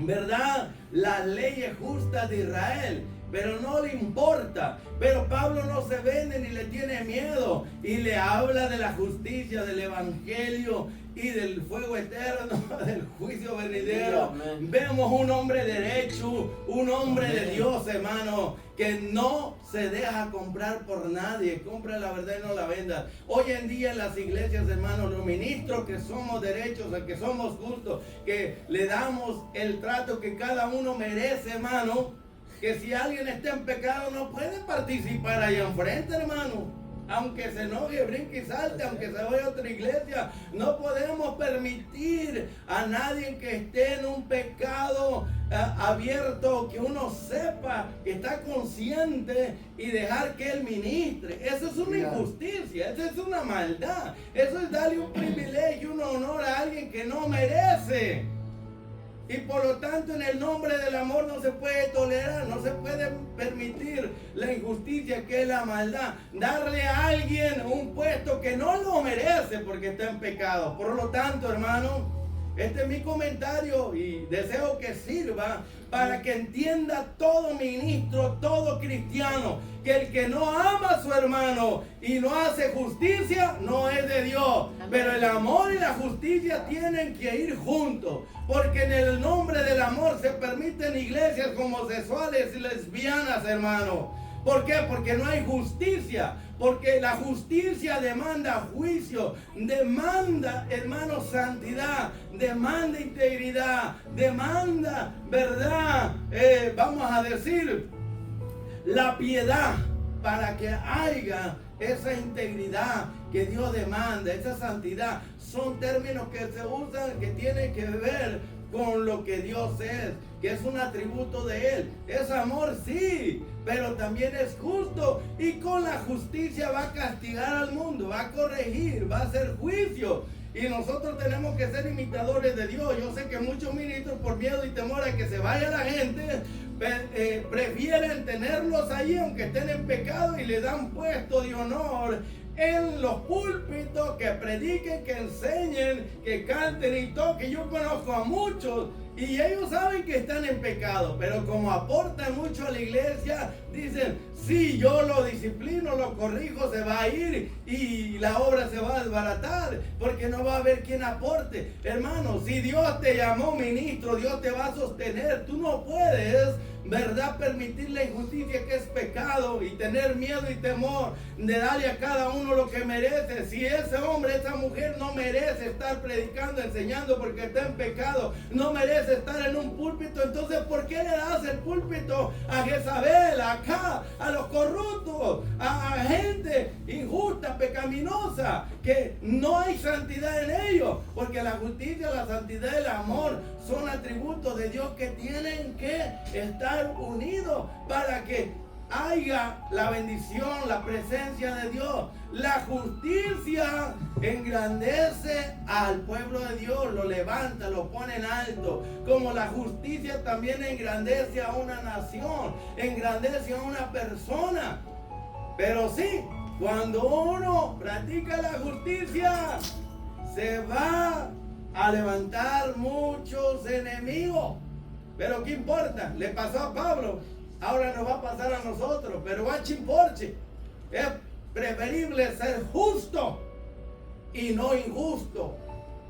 ¿verdad?, las leyes justas de Israel, pero no le importa. Pero Pablo no se vende ni le tiene miedo y le habla de la justicia, del evangelio y del fuego eterno, del juicio venidero. Amén. Vemos un hombre derecho, un hombre de Dios, hermano, que no se deja comprar por nadie. Compra la verdad y no la venda. Hoy en día en las iglesias, hermanos, los ministros que somos derechos, que somos justos, que le damos el trato que cada uno merece, hermano, que si alguien está en pecado no puede participar allá enfrente, hermano. Aunque se enoje, brinque y salte, aunque se vaya a otra iglesia, no podemos permitir a nadie que esté en un pecado abierto, que uno sepa que está consciente y dejar que él ministre. Eso es una injusticia, eso es una maldad, eso es darle un privilegio, un honor a alguien que no merece. Y por lo tanto, en el nombre del amor no se puede tolerar, no se puede permitir la injusticia, que es la maldad. Darle a alguien un puesto que no lo merece porque está en pecado. Por lo tanto, hermano, este es mi comentario y deseo que sirva para que entienda todo ministro, todo cristiano, que el que no ama a su hermano y no hace justicia no es de Dios. Pero el amor y la justicia tienen que ir juntos, porque en el nombre del amor se permiten iglesias homosexuales y lesbianas, hermano. ¿Por qué? Porque no hay justicia. Porque la justicia demanda juicio, demanda, hermano, santidad, demanda integridad, demanda, verdad, vamos a decir, la piedad, para que haya esa integridad que Dios demanda, esa santidad. Son términos que se usan, que tienen que ver con lo que Dios es, que es un atributo de Él. Es amor, sí, pero también es justo, y con la justicia va a castigar al mundo, va a corregir, va a hacer juicio. Y nosotros tenemos que ser imitadores de Dios. Yo sé que muchos ministros, por miedo y temor a que se vaya la gente, prefieren tenerlos ahí aunque estén en pecado, y le dan puesto de honor en los púlpitos, que prediquen, que enseñen, que canten y toquen. Yo conozco a muchos y ellos saben que están en pecado, pero como aportan mucho a la iglesia, dicen, sí, yo lo disciplino, lo corrijo, se va a ir y la obra se va a desbaratar, porque no va a haber quien aporte. Hermano, si Dios te llamó ministro, Dios te va a sostener. Tú no puedes, ¿verdad?, permitir la injusticia, que es pecado, y tener miedo y temor de darle a cada uno lo que merece. Si ese hombre, esa mujer no merece estar predicando, enseñando porque está en pecado, no merece estar en un púlpito, entonces ¿por qué le das el púlpito a Jezabel, acá, a los corruptos, a gente injusta, pecaminosa, que no hay santidad en ellos? Porque la justicia, la santidad y el amor son atributos de Dios que tienen que estar unidos para que haya la bendición, la presencia de Dios. La justicia engrandece al pueblo de Dios, lo levanta, lo pone en alto. Como la justicia también engrandece a una nación, engrandece a una persona. Pero sí, cuando uno practica la justicia, se va a levantar muchos enemigos. Pero ¿qué importa? Le pasó a Pablo, ahora nos va a pasar a nosotros. Pero va chimporche. Es preferible ser justo y no injusto.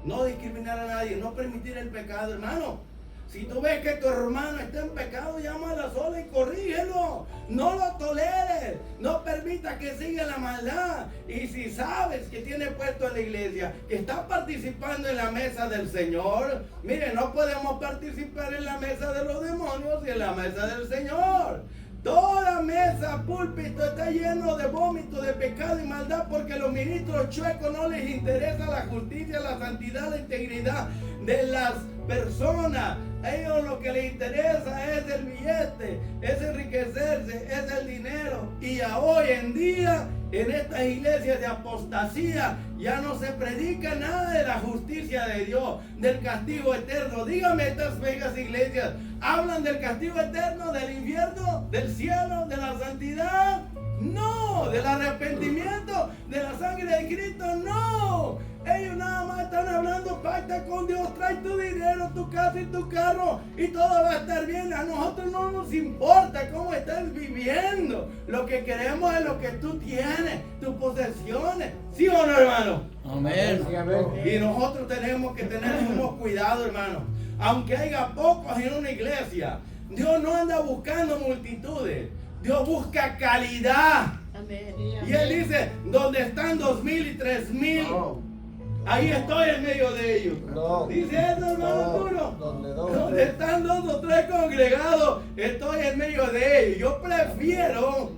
No discriminar a nadie, no permitir el pecado, hermano. Si tú ves que tu hermano está en pecado, llámalo a sola y corrígelo. No lo toleres. No permita que siga la maldad. Y si sabes que tiene puesto en la iglesia, que está participando en la mesa del Señor, mire, no podemos participar en la mesa de los demonios y en la mesa del Señor. Toda mesa, púlpito está lleno de vómito, de pecado y maldad, porque a los ministros chuecos no les interesa la justicia, la santidad, la integridad de las personas. A ellos lo que les interesa es el billete, es enriquecerse, es el dinero. Y a hoy en día, en estas iglesias de apostasía, ya no se predica nada de la justicia de Dios, del castigo eterno. Dígame, estas megas iglesias hablan del castigo eterno, del infierno, del cielo, de la santidad. No, del arrepentimiento de la sangre de Cristo, no. Ellos nada más están hablando, pacta con Dios, trae tu dinero, tu casa y tu carro y todo va a estar bien. A nosotros no nos importa cómo estás viviendo. Lo que queremos es lo que tú tienes, tus posesiones. ¿Sí o no, hermano? Amén. Y nosotros tenemos que tener mucho cuidado, hermano. Aunque haya pocos en una iglesia, Dios no anda buscando multitudes. Dios busca calidad. Amén. Y Él dice, donde están 2,000 y 3,000, ahí estoy en medio de ellos. No. Dice eso, hermano Arturo. Donde Donde están 2 o 3 congregados, estoy en medio de ellos. Yo prefiero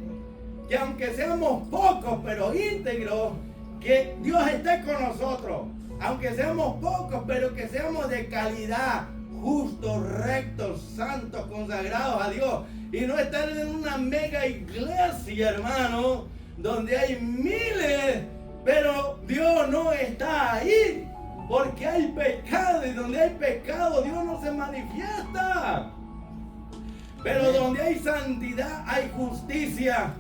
que aunque seamos pocos, pero íntegros, que Dios esté con nosotros. Aunque seamos pocos, pero que seamos de calidad, justos, rectos, santos, consagrados a Dios. Y no estar en una mega iglesia, hermano, donde hay miles, pero Dios no está ahí. Porque hay pecado, y donde hay pecado Dios no se manifiesta. Pero donde hay santidad, hay justicia.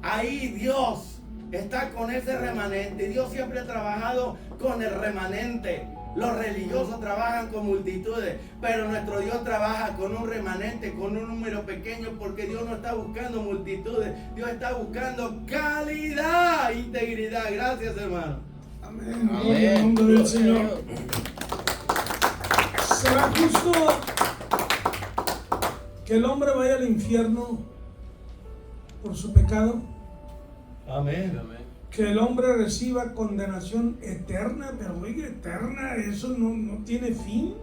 Ahí Dios está con ese remanente. Dios siempre ha trabajado con el remanente. Los religiosos trabajan con multitudes, pero nuestro Dios trabaja con un remanente, con un número pequeño, porque Dios no está buscando multitudes. Dios está buscando calidad, integridad. Gracias, hermano. Amén. Gloria al nombre del Señor. ¿Será justo que el hombre vaya al infierno por su pecado? Amén. Que el hombre reciba condenación eterna, pero oiga, eterna, eso no tiene fin.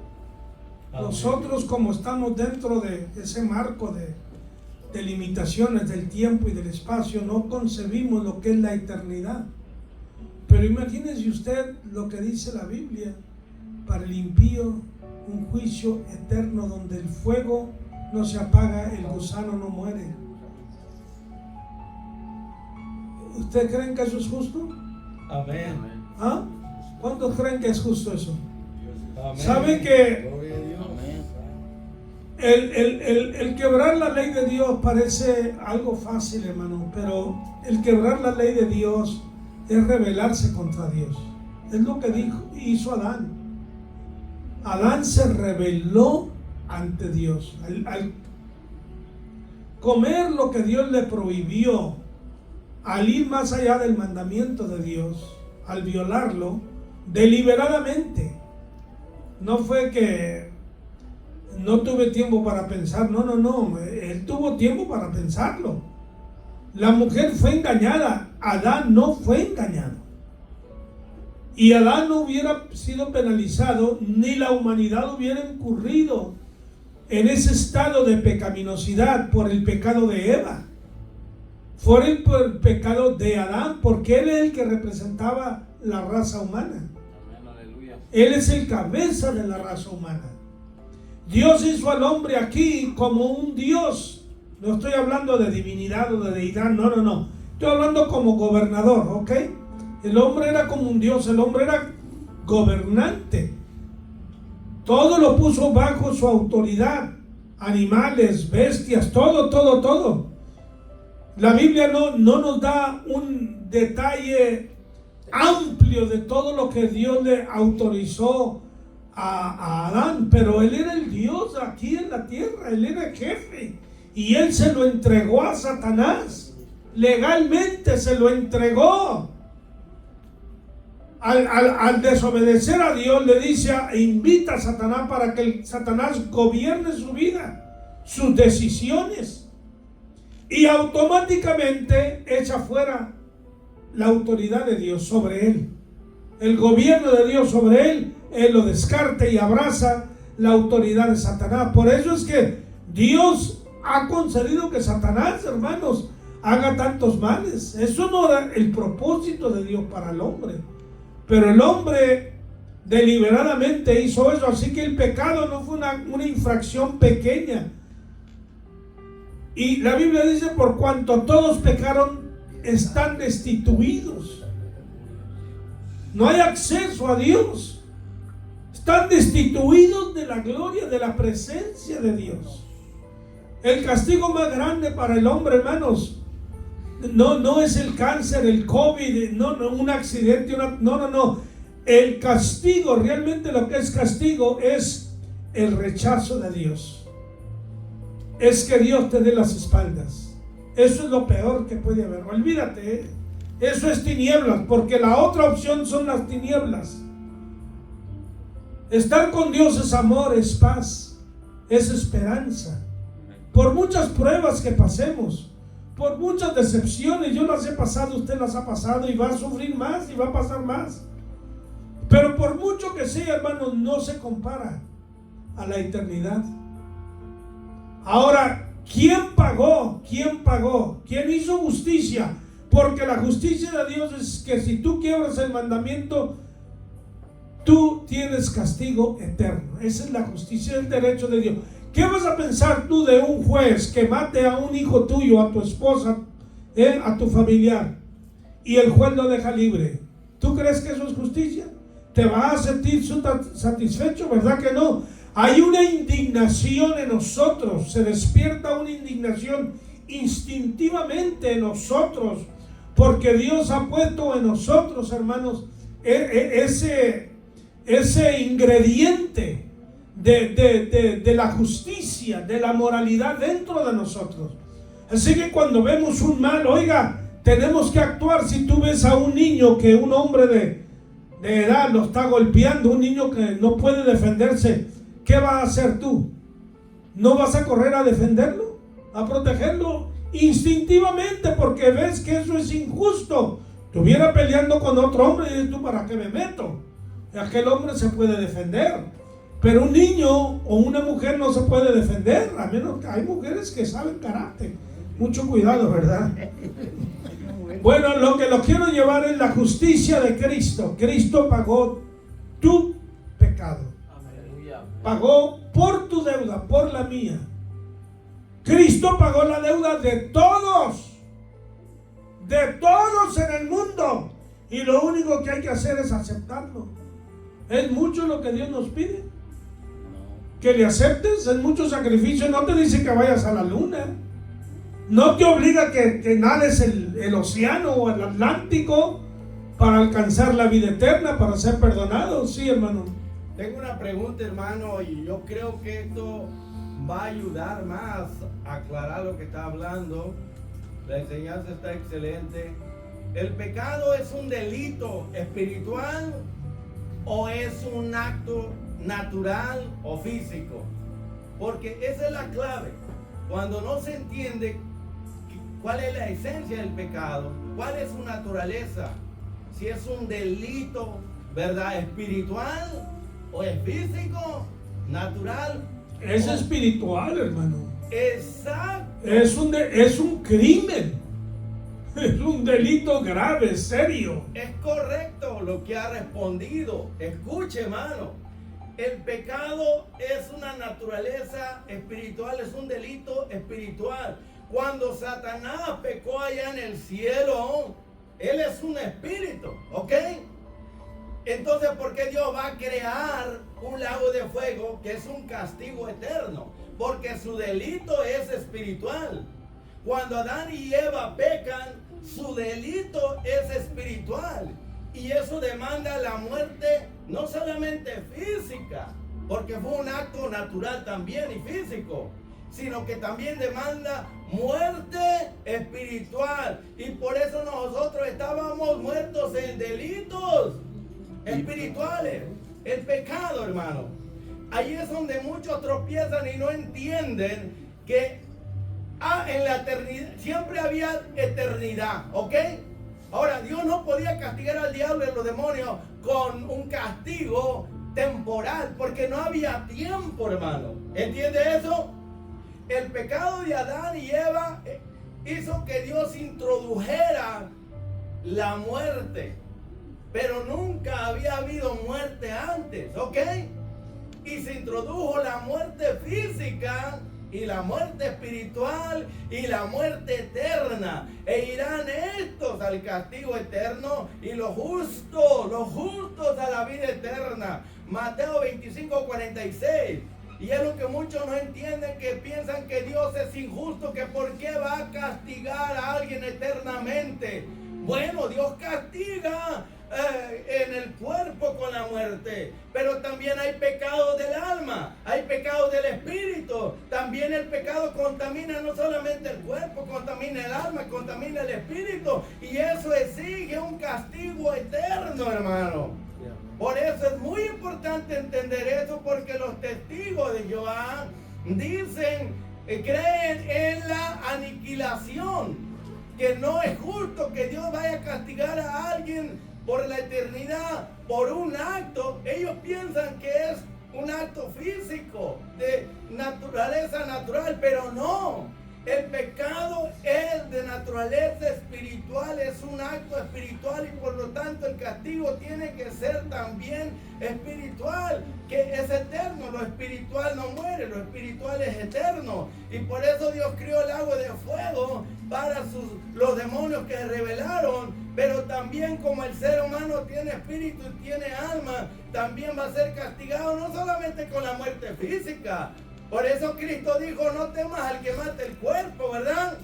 Amén. Nosotros, como estamos dentro de ese marco de limitaciones del tiempo y del espacio, no concebimos lo que es la eternidad. Pero imagínese usted lo que dice la Biblia: para el impío un juicio eterno donde el fuego no se apaga, el gusano no muere. ¿Ustedes creen que eso es justo? Amén. ¿Ah? ¿Cuántos creen que es justo eso? Amén. ¿Saben que Gloria a Dios. el quebrar la ley de Dios parece algo fácil, hermano? Pero el quebrar la ley de Dios es rebelarse contra Dios. Es lo que hizo Adán. Adán se rebeló ante Dios. Al comer lo que Dios le prohibió, al ir más allá del mandamiento de Dios, al violarlo deliberadamente. No fue que no tuve tiempo para pensar, no, él tuvo tiempo para pensarlo. La mujer fue engañada, Adán no fue engañado. Y Adán no hubiera sido penalizado, ni la humanidad hubiera incurrido en ese estado de pecaminosidad por el pecado de Eva. Fue por el pecado de Adán, porque él es el que representaba la raza humana. Amén, aleluya. Él es el cabeza de la raza humana. Dios hizo al hombre aquí como un Dios. No estoy hablando de divinidad o de deidad, no. Estoy hablando como gobernador, ¿ok? El hombre era como un Dios, el hombre era gobernante. Todo lo puso bajo su autoridad. Animales, bestias, todo. La Biblia no nos da un detalle amplio de todo lo que Dios le autorizó a Adán, pero él era el Dios aquí en la tierra, él era el jefe, y él se lo entregó a Satanás, legalmente se lo entregó. Al desobedecer a Dios, le dice, invita a Satanás para que Satanás gobierne su vida, sus decisiones. Y automáticamente echa fuera la autoridad de Dios sobre él. El gobierno de Dios sobre él lo descarta y abraza la autoridad de Satanás. Por eso es que Dios ha concedido que Satanás, hermanos, haga tantos males. Eso no era el propósito de Dios para el hombre. Pero el hombre deliberadamente hizo eso. Así que el pecado no fue una infracción pequeña. Y la Biblia dice, por cuanto todos pecaron, están destituidos. No hay acceso a Dios. Están destituidos de la gloria, de la presencia de Dios. El castigo más grande para el hombre, hermanos, no es el cáncer, el COVID, no, un accidente, no. El castigo, realmente lo que es castigo es el rechazo de Dios. Es que Dios te dé las espaldas. Eso es lo peor que puede haber. Olvídate, eso es tinieblas, porque la otra opción son las tinieblas. Estar con Dios es amor, es paz, es esperanza. Por muchas pruebas que pasemos, por muchas decepciones, yo las he pasado, usted las ha pasado y va a sufrir más y va a pasar más. Pero por mucho que sea, hermanos, no se compara a la eternidad. Ahora, ¿quién pagó? ¿Quién pagó? ¿Quién hizo justicia? Porque la justicia de Dios es que si tú quiebras el mandamiento, tú tienes castigo eterno. Esa es la justicia del derecho de Dios. ¿Qué vas a pensar tú de un juez que mate a un hijo tuyo, a tu esposa, a tu familiar, y el juez lo deja libre? ¿Tú crees que eso es justicia? ¿Te vas a sentir satisfecho? ¿Verdad que no? Hay una indignación en nosotros, se despierta una indignación instintivamente en nosotros, porque Dios ha puesto en nosotros, hermanos, ese ingrediente de la justicia, de la moralidad dentro de nosotros. Así que cuando vemos un mal, oiga, tenemos que actuar. Si tú ves a un niño que un hombre de edad lo está golpeando, un niño que no puede defenderse, ¿qué vas a hacer tú? ¿No vas a correr a defenderlo? ¿A protegerlo? Instintivamente, porque ves que eso es injusto. Estuviera peleando con otro hombre y dices tú, ¿para qué me meto? Aquel hombre se puede defender, pero un niño o una mujer no se puede defender, a menos que hay mujeres que saben karate. Mucho cuidado, ¿verdad? Bueno, lo que lo quiero llevar es la justicia de Cristo. Cristo pagó tu pecado. Pagó por tu deuda, por la mía. Cristo pagó la deuda de todos en el mundo. Y lo único que hay que hacer es aceptarlo. Es mucho lo que Dios nos pide. Que le aceptes, es mucho sacrificio. No te dice que vayas a la luna. No te obliga que nades el océano o el Atlántico para alcanzar la vida eterna, para ser perdonado. Sí, hermano. Tengo una pregunta, hermano, y yo creo que esto va a ayudar más a aclarar lo que está hablando. La enseñanza está excelente. ¿El pecado es un delito espiritual o es un acto natural o físico? Porque esa es la clave. Cuando no se entiende cuál es la esencia del pecado, cuál es su naturaleza, si es un delito, ¿verdad?, espiritual o es físico, natural. Es espiritual, hermano. Exacto. Es un crimen. Es un delito grave, serio. Es correcto lo que ha respondido. Escuche, hermano. El pecado es una naturaleza espiritual, es un delito espiritual. Cuando Satanás pecó allá en el cielo, él es un espíritu, ¿ok? Entonces, ¿por qué Dios va a crear un lago de fuego que es un castigo eterno? Porque su delito es espiritual. Cuando Adán y Eva pecan, su delito es espiritual. Y eso demanda la muerte, no solamente física, porque fue un acto natural también y físico, sino que también demanda muerte espiritual. Y por eso nosotros estábamos muertos en delitos espirituales. El pecado, hermano. Ahí es donde muchos tropiezan y no entienden que en la eternidad siempre había eternidad, ¿ok? Ahora, Dios no podía castigar al diablo y a los demonios con un castigo temporal, porque no había tiempo, hermano. ¿Entiende eso? El pecado de Adán y Eva hizo que Dios introdujera la muerte, pero nunca había habido muerte antes, ¿ok? Y se introdujo la muerte física y la muerte espiritual y la muerte eterna. E irán estos al castigo eterno y los justos a la vida eterna. Mateo 25:46. Y es lo que muchos no entienden, que piensan que Dios es injusto, que por qué va a castigar a alguien eternamente. Bueno, Dios castiga en el cuerpo con la muerte, pero también hay pecados del alma, hay pecados del espíritu. También el pecado contamina no solamente el cuerpo, contamina el alma, contamina el espíritu, y eso exige un castigo eterno, hermano. Por eso es muy importante entender eso, porque los testigos de Jehová dicen, creen en la aniquilación, que no es justo que Dios vaya a castigar a alguien por la eternidad por un acto. Ellos piensan que es un acto físico de naturaleza natural, pero no. El pecado es de naturaleza espiritual, es un acto espiritual, y por lo tanto el castigo tiene que ser también espiritual, que es eterno. Lo espiritual no muere, lo espiritual es eterno, y por eso Dios crió el lago de fuego para los demonios que se rebelaron. Pero también, como el ser humano tiene espíritu y tiene alma, también va a ser castigado, no solamente con la muerte física. Por eso Cristo dijo, no temas al que mate el cuerpo, ¿verdad?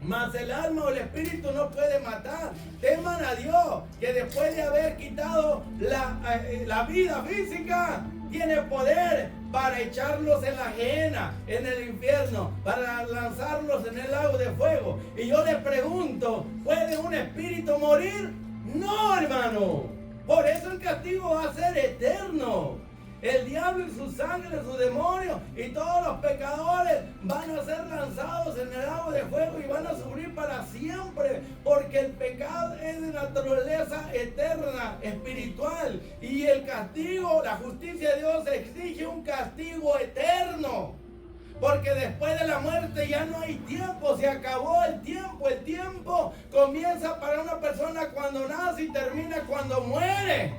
Mas el alma o el espíritu no puede matar. Teman a Dios, que después de haber quitado la vida física, tiene poder para echarlos en la gehenna, en el infierno, para lanzarlos en el lago de fuego. Y yo les pregunto, ¿puede un espíritu morir? No, hermano. Por eso el castigo va a ser eterno. El diablo y sus ángeles, sus demonios y todos los pecadores van a ser lanzados en el lago de fuego y van a sufrir para siempre, porque el pecado es de naturaleza eterna, espiritual, y el castigo, la justicia de Dios exige un castigo eterno, porque después de la muerte ya no hay tiempo, se acabó el tiempo. El tiempo comienza para una persona cuando nace y termina cuando muere.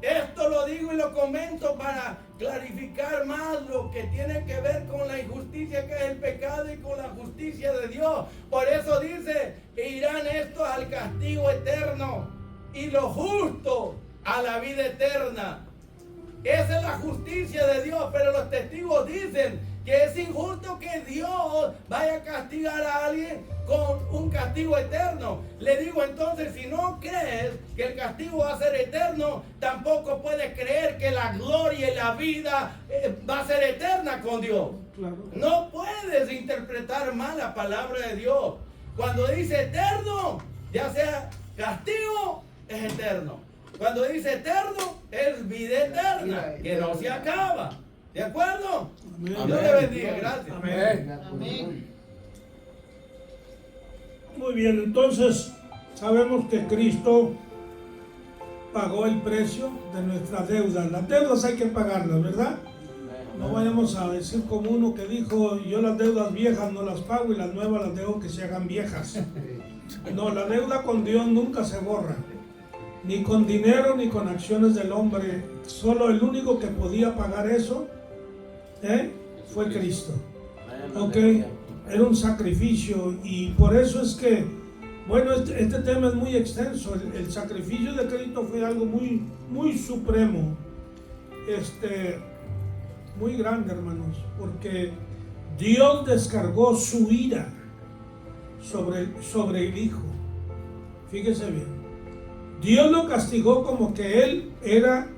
Esto lo digo y lo comento para clarificar más lo que tiene que ver con la injusticia que es el pecado y con la justicia de Dios. Por eso dice, irán estos al castigo eterno y los justos a la vida eterna. Esa es la justicia de Dios, pero los testigos dicen que es injusto que Dios vaya a castigar a alguien con un castigo eterno. Le digo entonces, si no crees que el castigo va a ser eterno, tampoco puedes creer que la gloria y la vida va a ser eterna con Dios. Claro. No puedes interpretar mal la palabra de Dios. Cuando dice eterno, ya sea castigo, es eterno. Cuando dice eterno, es vida eterna, que no se acaba. ¿De acuerdo? Amén. Dios le bendiga, gracias. Amén. Amén. Muy bien, entonces sabemos que Cristo pagó el precio de nuestras deudas. Las deudas hay que pagarlas, ¿verdad? No vayamos a decir como uno que dijo, yo las deudas viejas no las pago y las nuevas las dejo que se hagan viejas. No, la deuda con Dios nunca se borra, ni con dinero ni con acciones del hombre. Solo el único que podía pagar eso fue Cristo. Ok, era un sacrificio, y por eso es que, bueno, este tema es muy extenso. El sacrificio de Cristo fue algo muy, muy supremo, muy grande, hermanos, porque Dios descargó su ira sobre el Hijo. Fíjese bien, Dios lo castigó como que Él era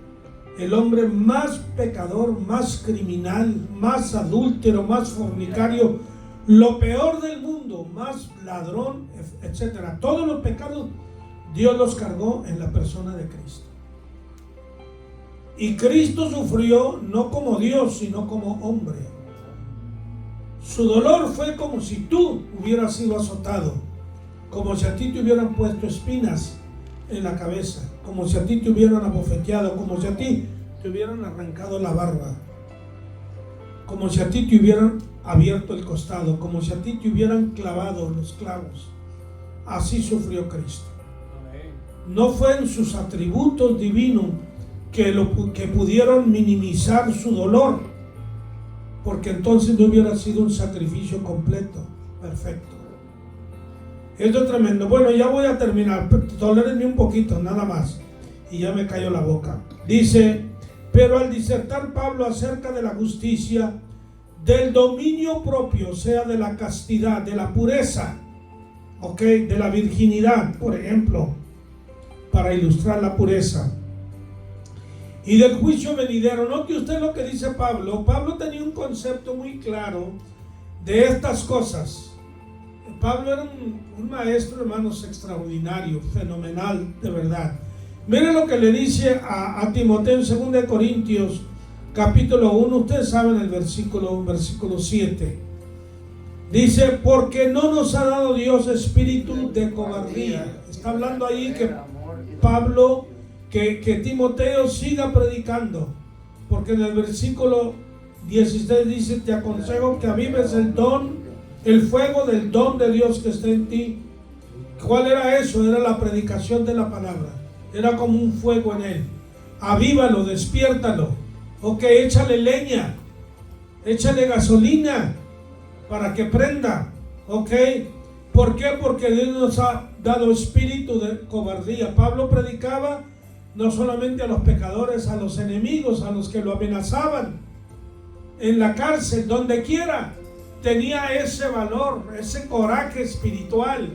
el hombre más pecador, más criminal, más adúltero, más fornicario, lo peor del mundo, más ladrón, etc. Todos los pecados Dios los cargó en la persona de Cristo. Y Cristo sufrió no como Dios, sino como hombre. Su dolor fue como si tú hubieras sido azotado, como si a ti te hubieran puesto espinas en la cabeza, como si a ti te hubieran abofeteado, como si a ti te hubieran arrancado la barba, como si a ti te hubieran abierto el costado, como si a ti te hubieran clavado los clavos. Así sufrió Cristo. No fue en sus atributos divinos que pudieron minimizar su dolor, porque entonces no hubiera sido un sacrificio completo, perfecto. Esto es tremendo. Bueno, ya voy a terminar. Tolérenme un poquito, nada más, y ya me cayó la boca. Dice, Pero al disertar Pablo acerca de la justicia, del dominio propio, o sea, de la castidad, de la pureza, ¿ok? De la virginidad, por ejemplo, para ilustrar la pureza, y del juicio venidero. Note usted lo que dice Pablo. Pablo tenía un concepto muy claro de estas cosas. Pablo era un maestro, hermanos, extraordinario, fenomenal, de verdad. Miren lo que le dice a Timoteo en 2 Corintios capítulo 1, ustedes saben el versículo 7. Dice, porque no nos ha dado Dios espíritu de cobardía. Está hablando ahí que Pablo, que Timoteo siga predicando, porque en el versículo 16 dice, te aconsejo que avives el fuego del don de Dios que está en ti. ¿Cuál era eso? Era la predicación de la palabra. Era como un fuego en él. Avívalo, despiértalo. Ok, échale leña, échale gasolina para que prenda. Ok, ¿por qué? Porque Dios nos ha dado espíritu de cobardía. Pablo predicaba no solamente a los pecadores, a los enemigos, a los que lo amenazaban, en la cárcel, donde quiera. Tenía ese valor, ese coraje espiritual.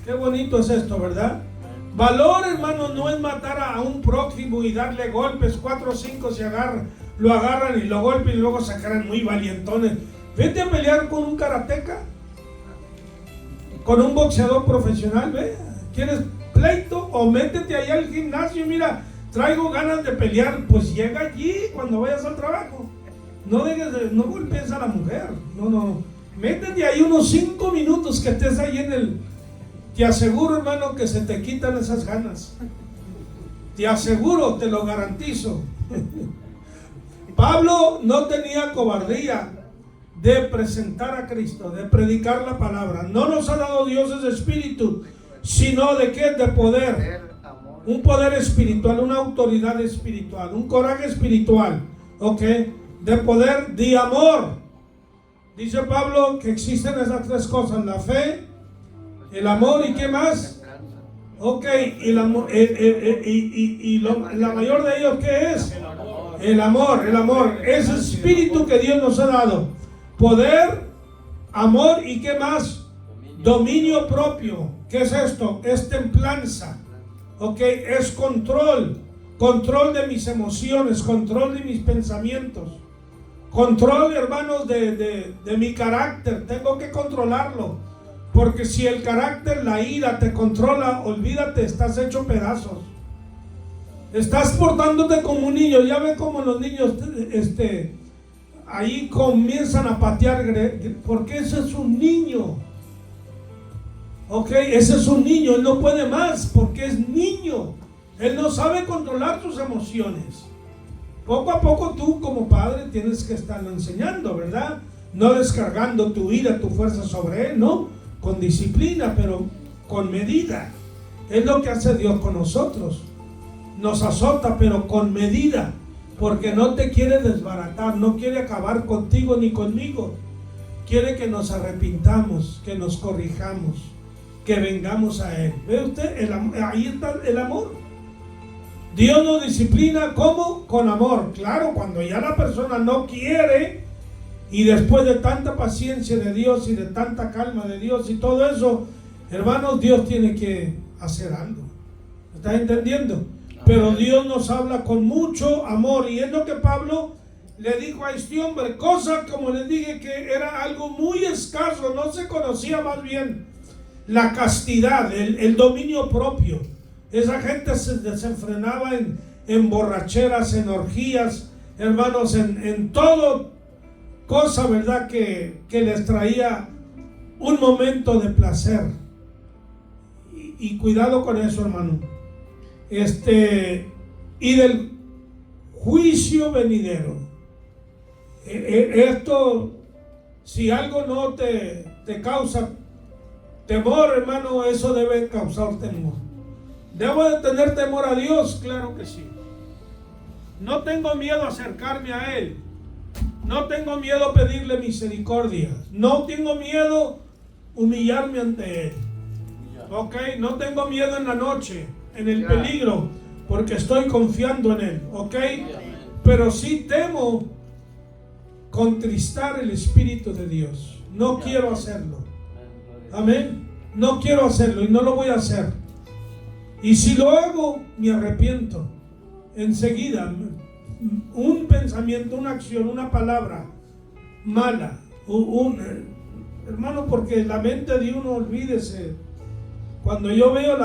Qué bonito es esto, ¿verdad? Valor, hermano, no es matar a un prójimo y darle golpes. 4 o 5 lo agarran y lo golpean y luego se quedan muy valientones. Vete a pelear con un karateca, con un boxeador profesional, ¿ve? ¿Quieres pleito? O métete allá al gimnasio y mira, traigo ganas de pelear. Pues llega allí cuando vayas al trabajo. No golpees a la mujer. No. Métete ahí unos 5 minutos que estés ahí en el... Te aseguro, hermano, que se te quitan esas ganas. Te aseguro, te lo garantizo. Pablo no tenía cobardía de presentar a Cristo, de predicar la palabra. No nos ha dado Dios ese espíritu, sino de qué? De poder. Un poder espiritual, una autoridad espiritual, un coraje espiritual. ¿Ok? De poder, de amor. Dice Pablo que existen esas 3 cosas: la fe, el amor y ¿qué más? Ok, y la mayor de ellos, ¿qué es? El amor. Ese espíritu que Dios nos ha dado. Poder, amor y ¿qué más? Dominio propio. ¿Qué es esto? Es templanza. Ok, es control. Control de mis emociones, control de mis pensamientos. Control, hermanos, de mi carácter. Tengo que controlarlo. Porque si el carácter, la ira te controla, olvídate, estás hecho pedazos. Estás portándote como un niño. Ya ven como los niños ahí comienzan a patear, porque ese es un niño. Ok, ese es un niño, él no puede más porque es niño. Él no sabe controlar sus emociones. Poco a poco tú como padre tienes que estarlo enseñando, ¿verdad? No descargando tu ira, tu fuerza sobre él, ¿no? Con disciplina, pero con medida. Es lo que hace Dios con nosotros. Nos azota, pero con medida, porque no te quiere desbaratar, no quiere acabar contigo ni conmigo. Quiere que nos arrepintamos, que nos corrijamos, que vengamos a Él. ¿Ve usted? Ahí está el amor. Dios nos disciplina, ¿cómo? Con amor. Claro, cuando ya la persona no quiere, y después de tanta paciencia de Dios y de tanta calma de Dios y todo eso, hermanos, Dios tiene que hacer algo. ¿Estás entendiendo? Pero Dios nos habla con mucho amor, y es lo que Pablo le dijo a este hombre, cosa como les dije que era algo muy escaso, no se conocía más bien la castidad, el dominio propio. Esa gente se desenfrenaba en borracheras, en orgías, hermanos, en todo cosa, ¿verdad? Que les traía un momento de placer. Y cuidado con eso, hermano. Y del juicio venidero. Esto, si algo no te causa temor, hermano, eso debe causar temor. ¿Debo de tener temor a Dios? Claro que sí. No tengo miedo a acercarme a Él. No tengo miedo a pedirle misericordia. No tengo miedo a humillarme ante Él. Ok, no tengo miedo en la noche, en el peligro, porque estoy confiando en Él, ¿ok? Pero sí temo contristar el Espíritu de Dios. No quiero hacerlo. Amén. No quiero hacerlo y no lo voy a hacer. Y si lo hago, me arrepiento. Enseguida, un pensamiento, una acción, una palabra mala, hermano, porque la mente de uno, olvídese. Cuando yo veo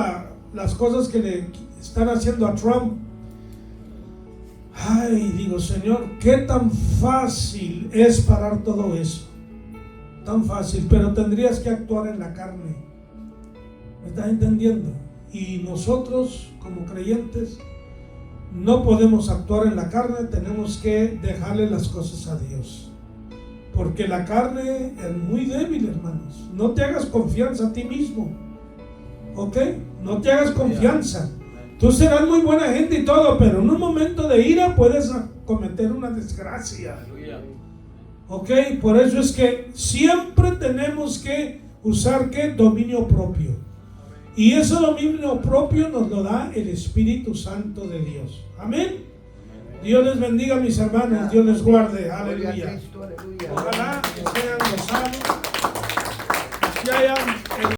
las cosas que le están haciendo a Trump, ay, digo, Señor, qué tan fácil es parar todo eso. Tan fácil, pero tendrías que actuar en la carne. ¿Me estás entendiendo? Y nosotros, como creyentes, no podemos actuar en la carne, tenemos que dejarle las cosas a Dios. Porque la carne es muy débil, hermanos. No te hagas confianza a ti mismo. ¿Ok? No te hagas confianza. Tú serás muy buena gente y todo, pero en un momento de ira puedes cometer una desgracia. ¿Ok? Por eso es que siempre tenemos que usar ¿qué? Dominio propio. Y ese dominio propio nos lo da el Espíritu Santo de Dios. Amén. Dios les bendiga, mis hermanos. Dios les guarde. Aleluya. Ojalá que sean gozados, que hayan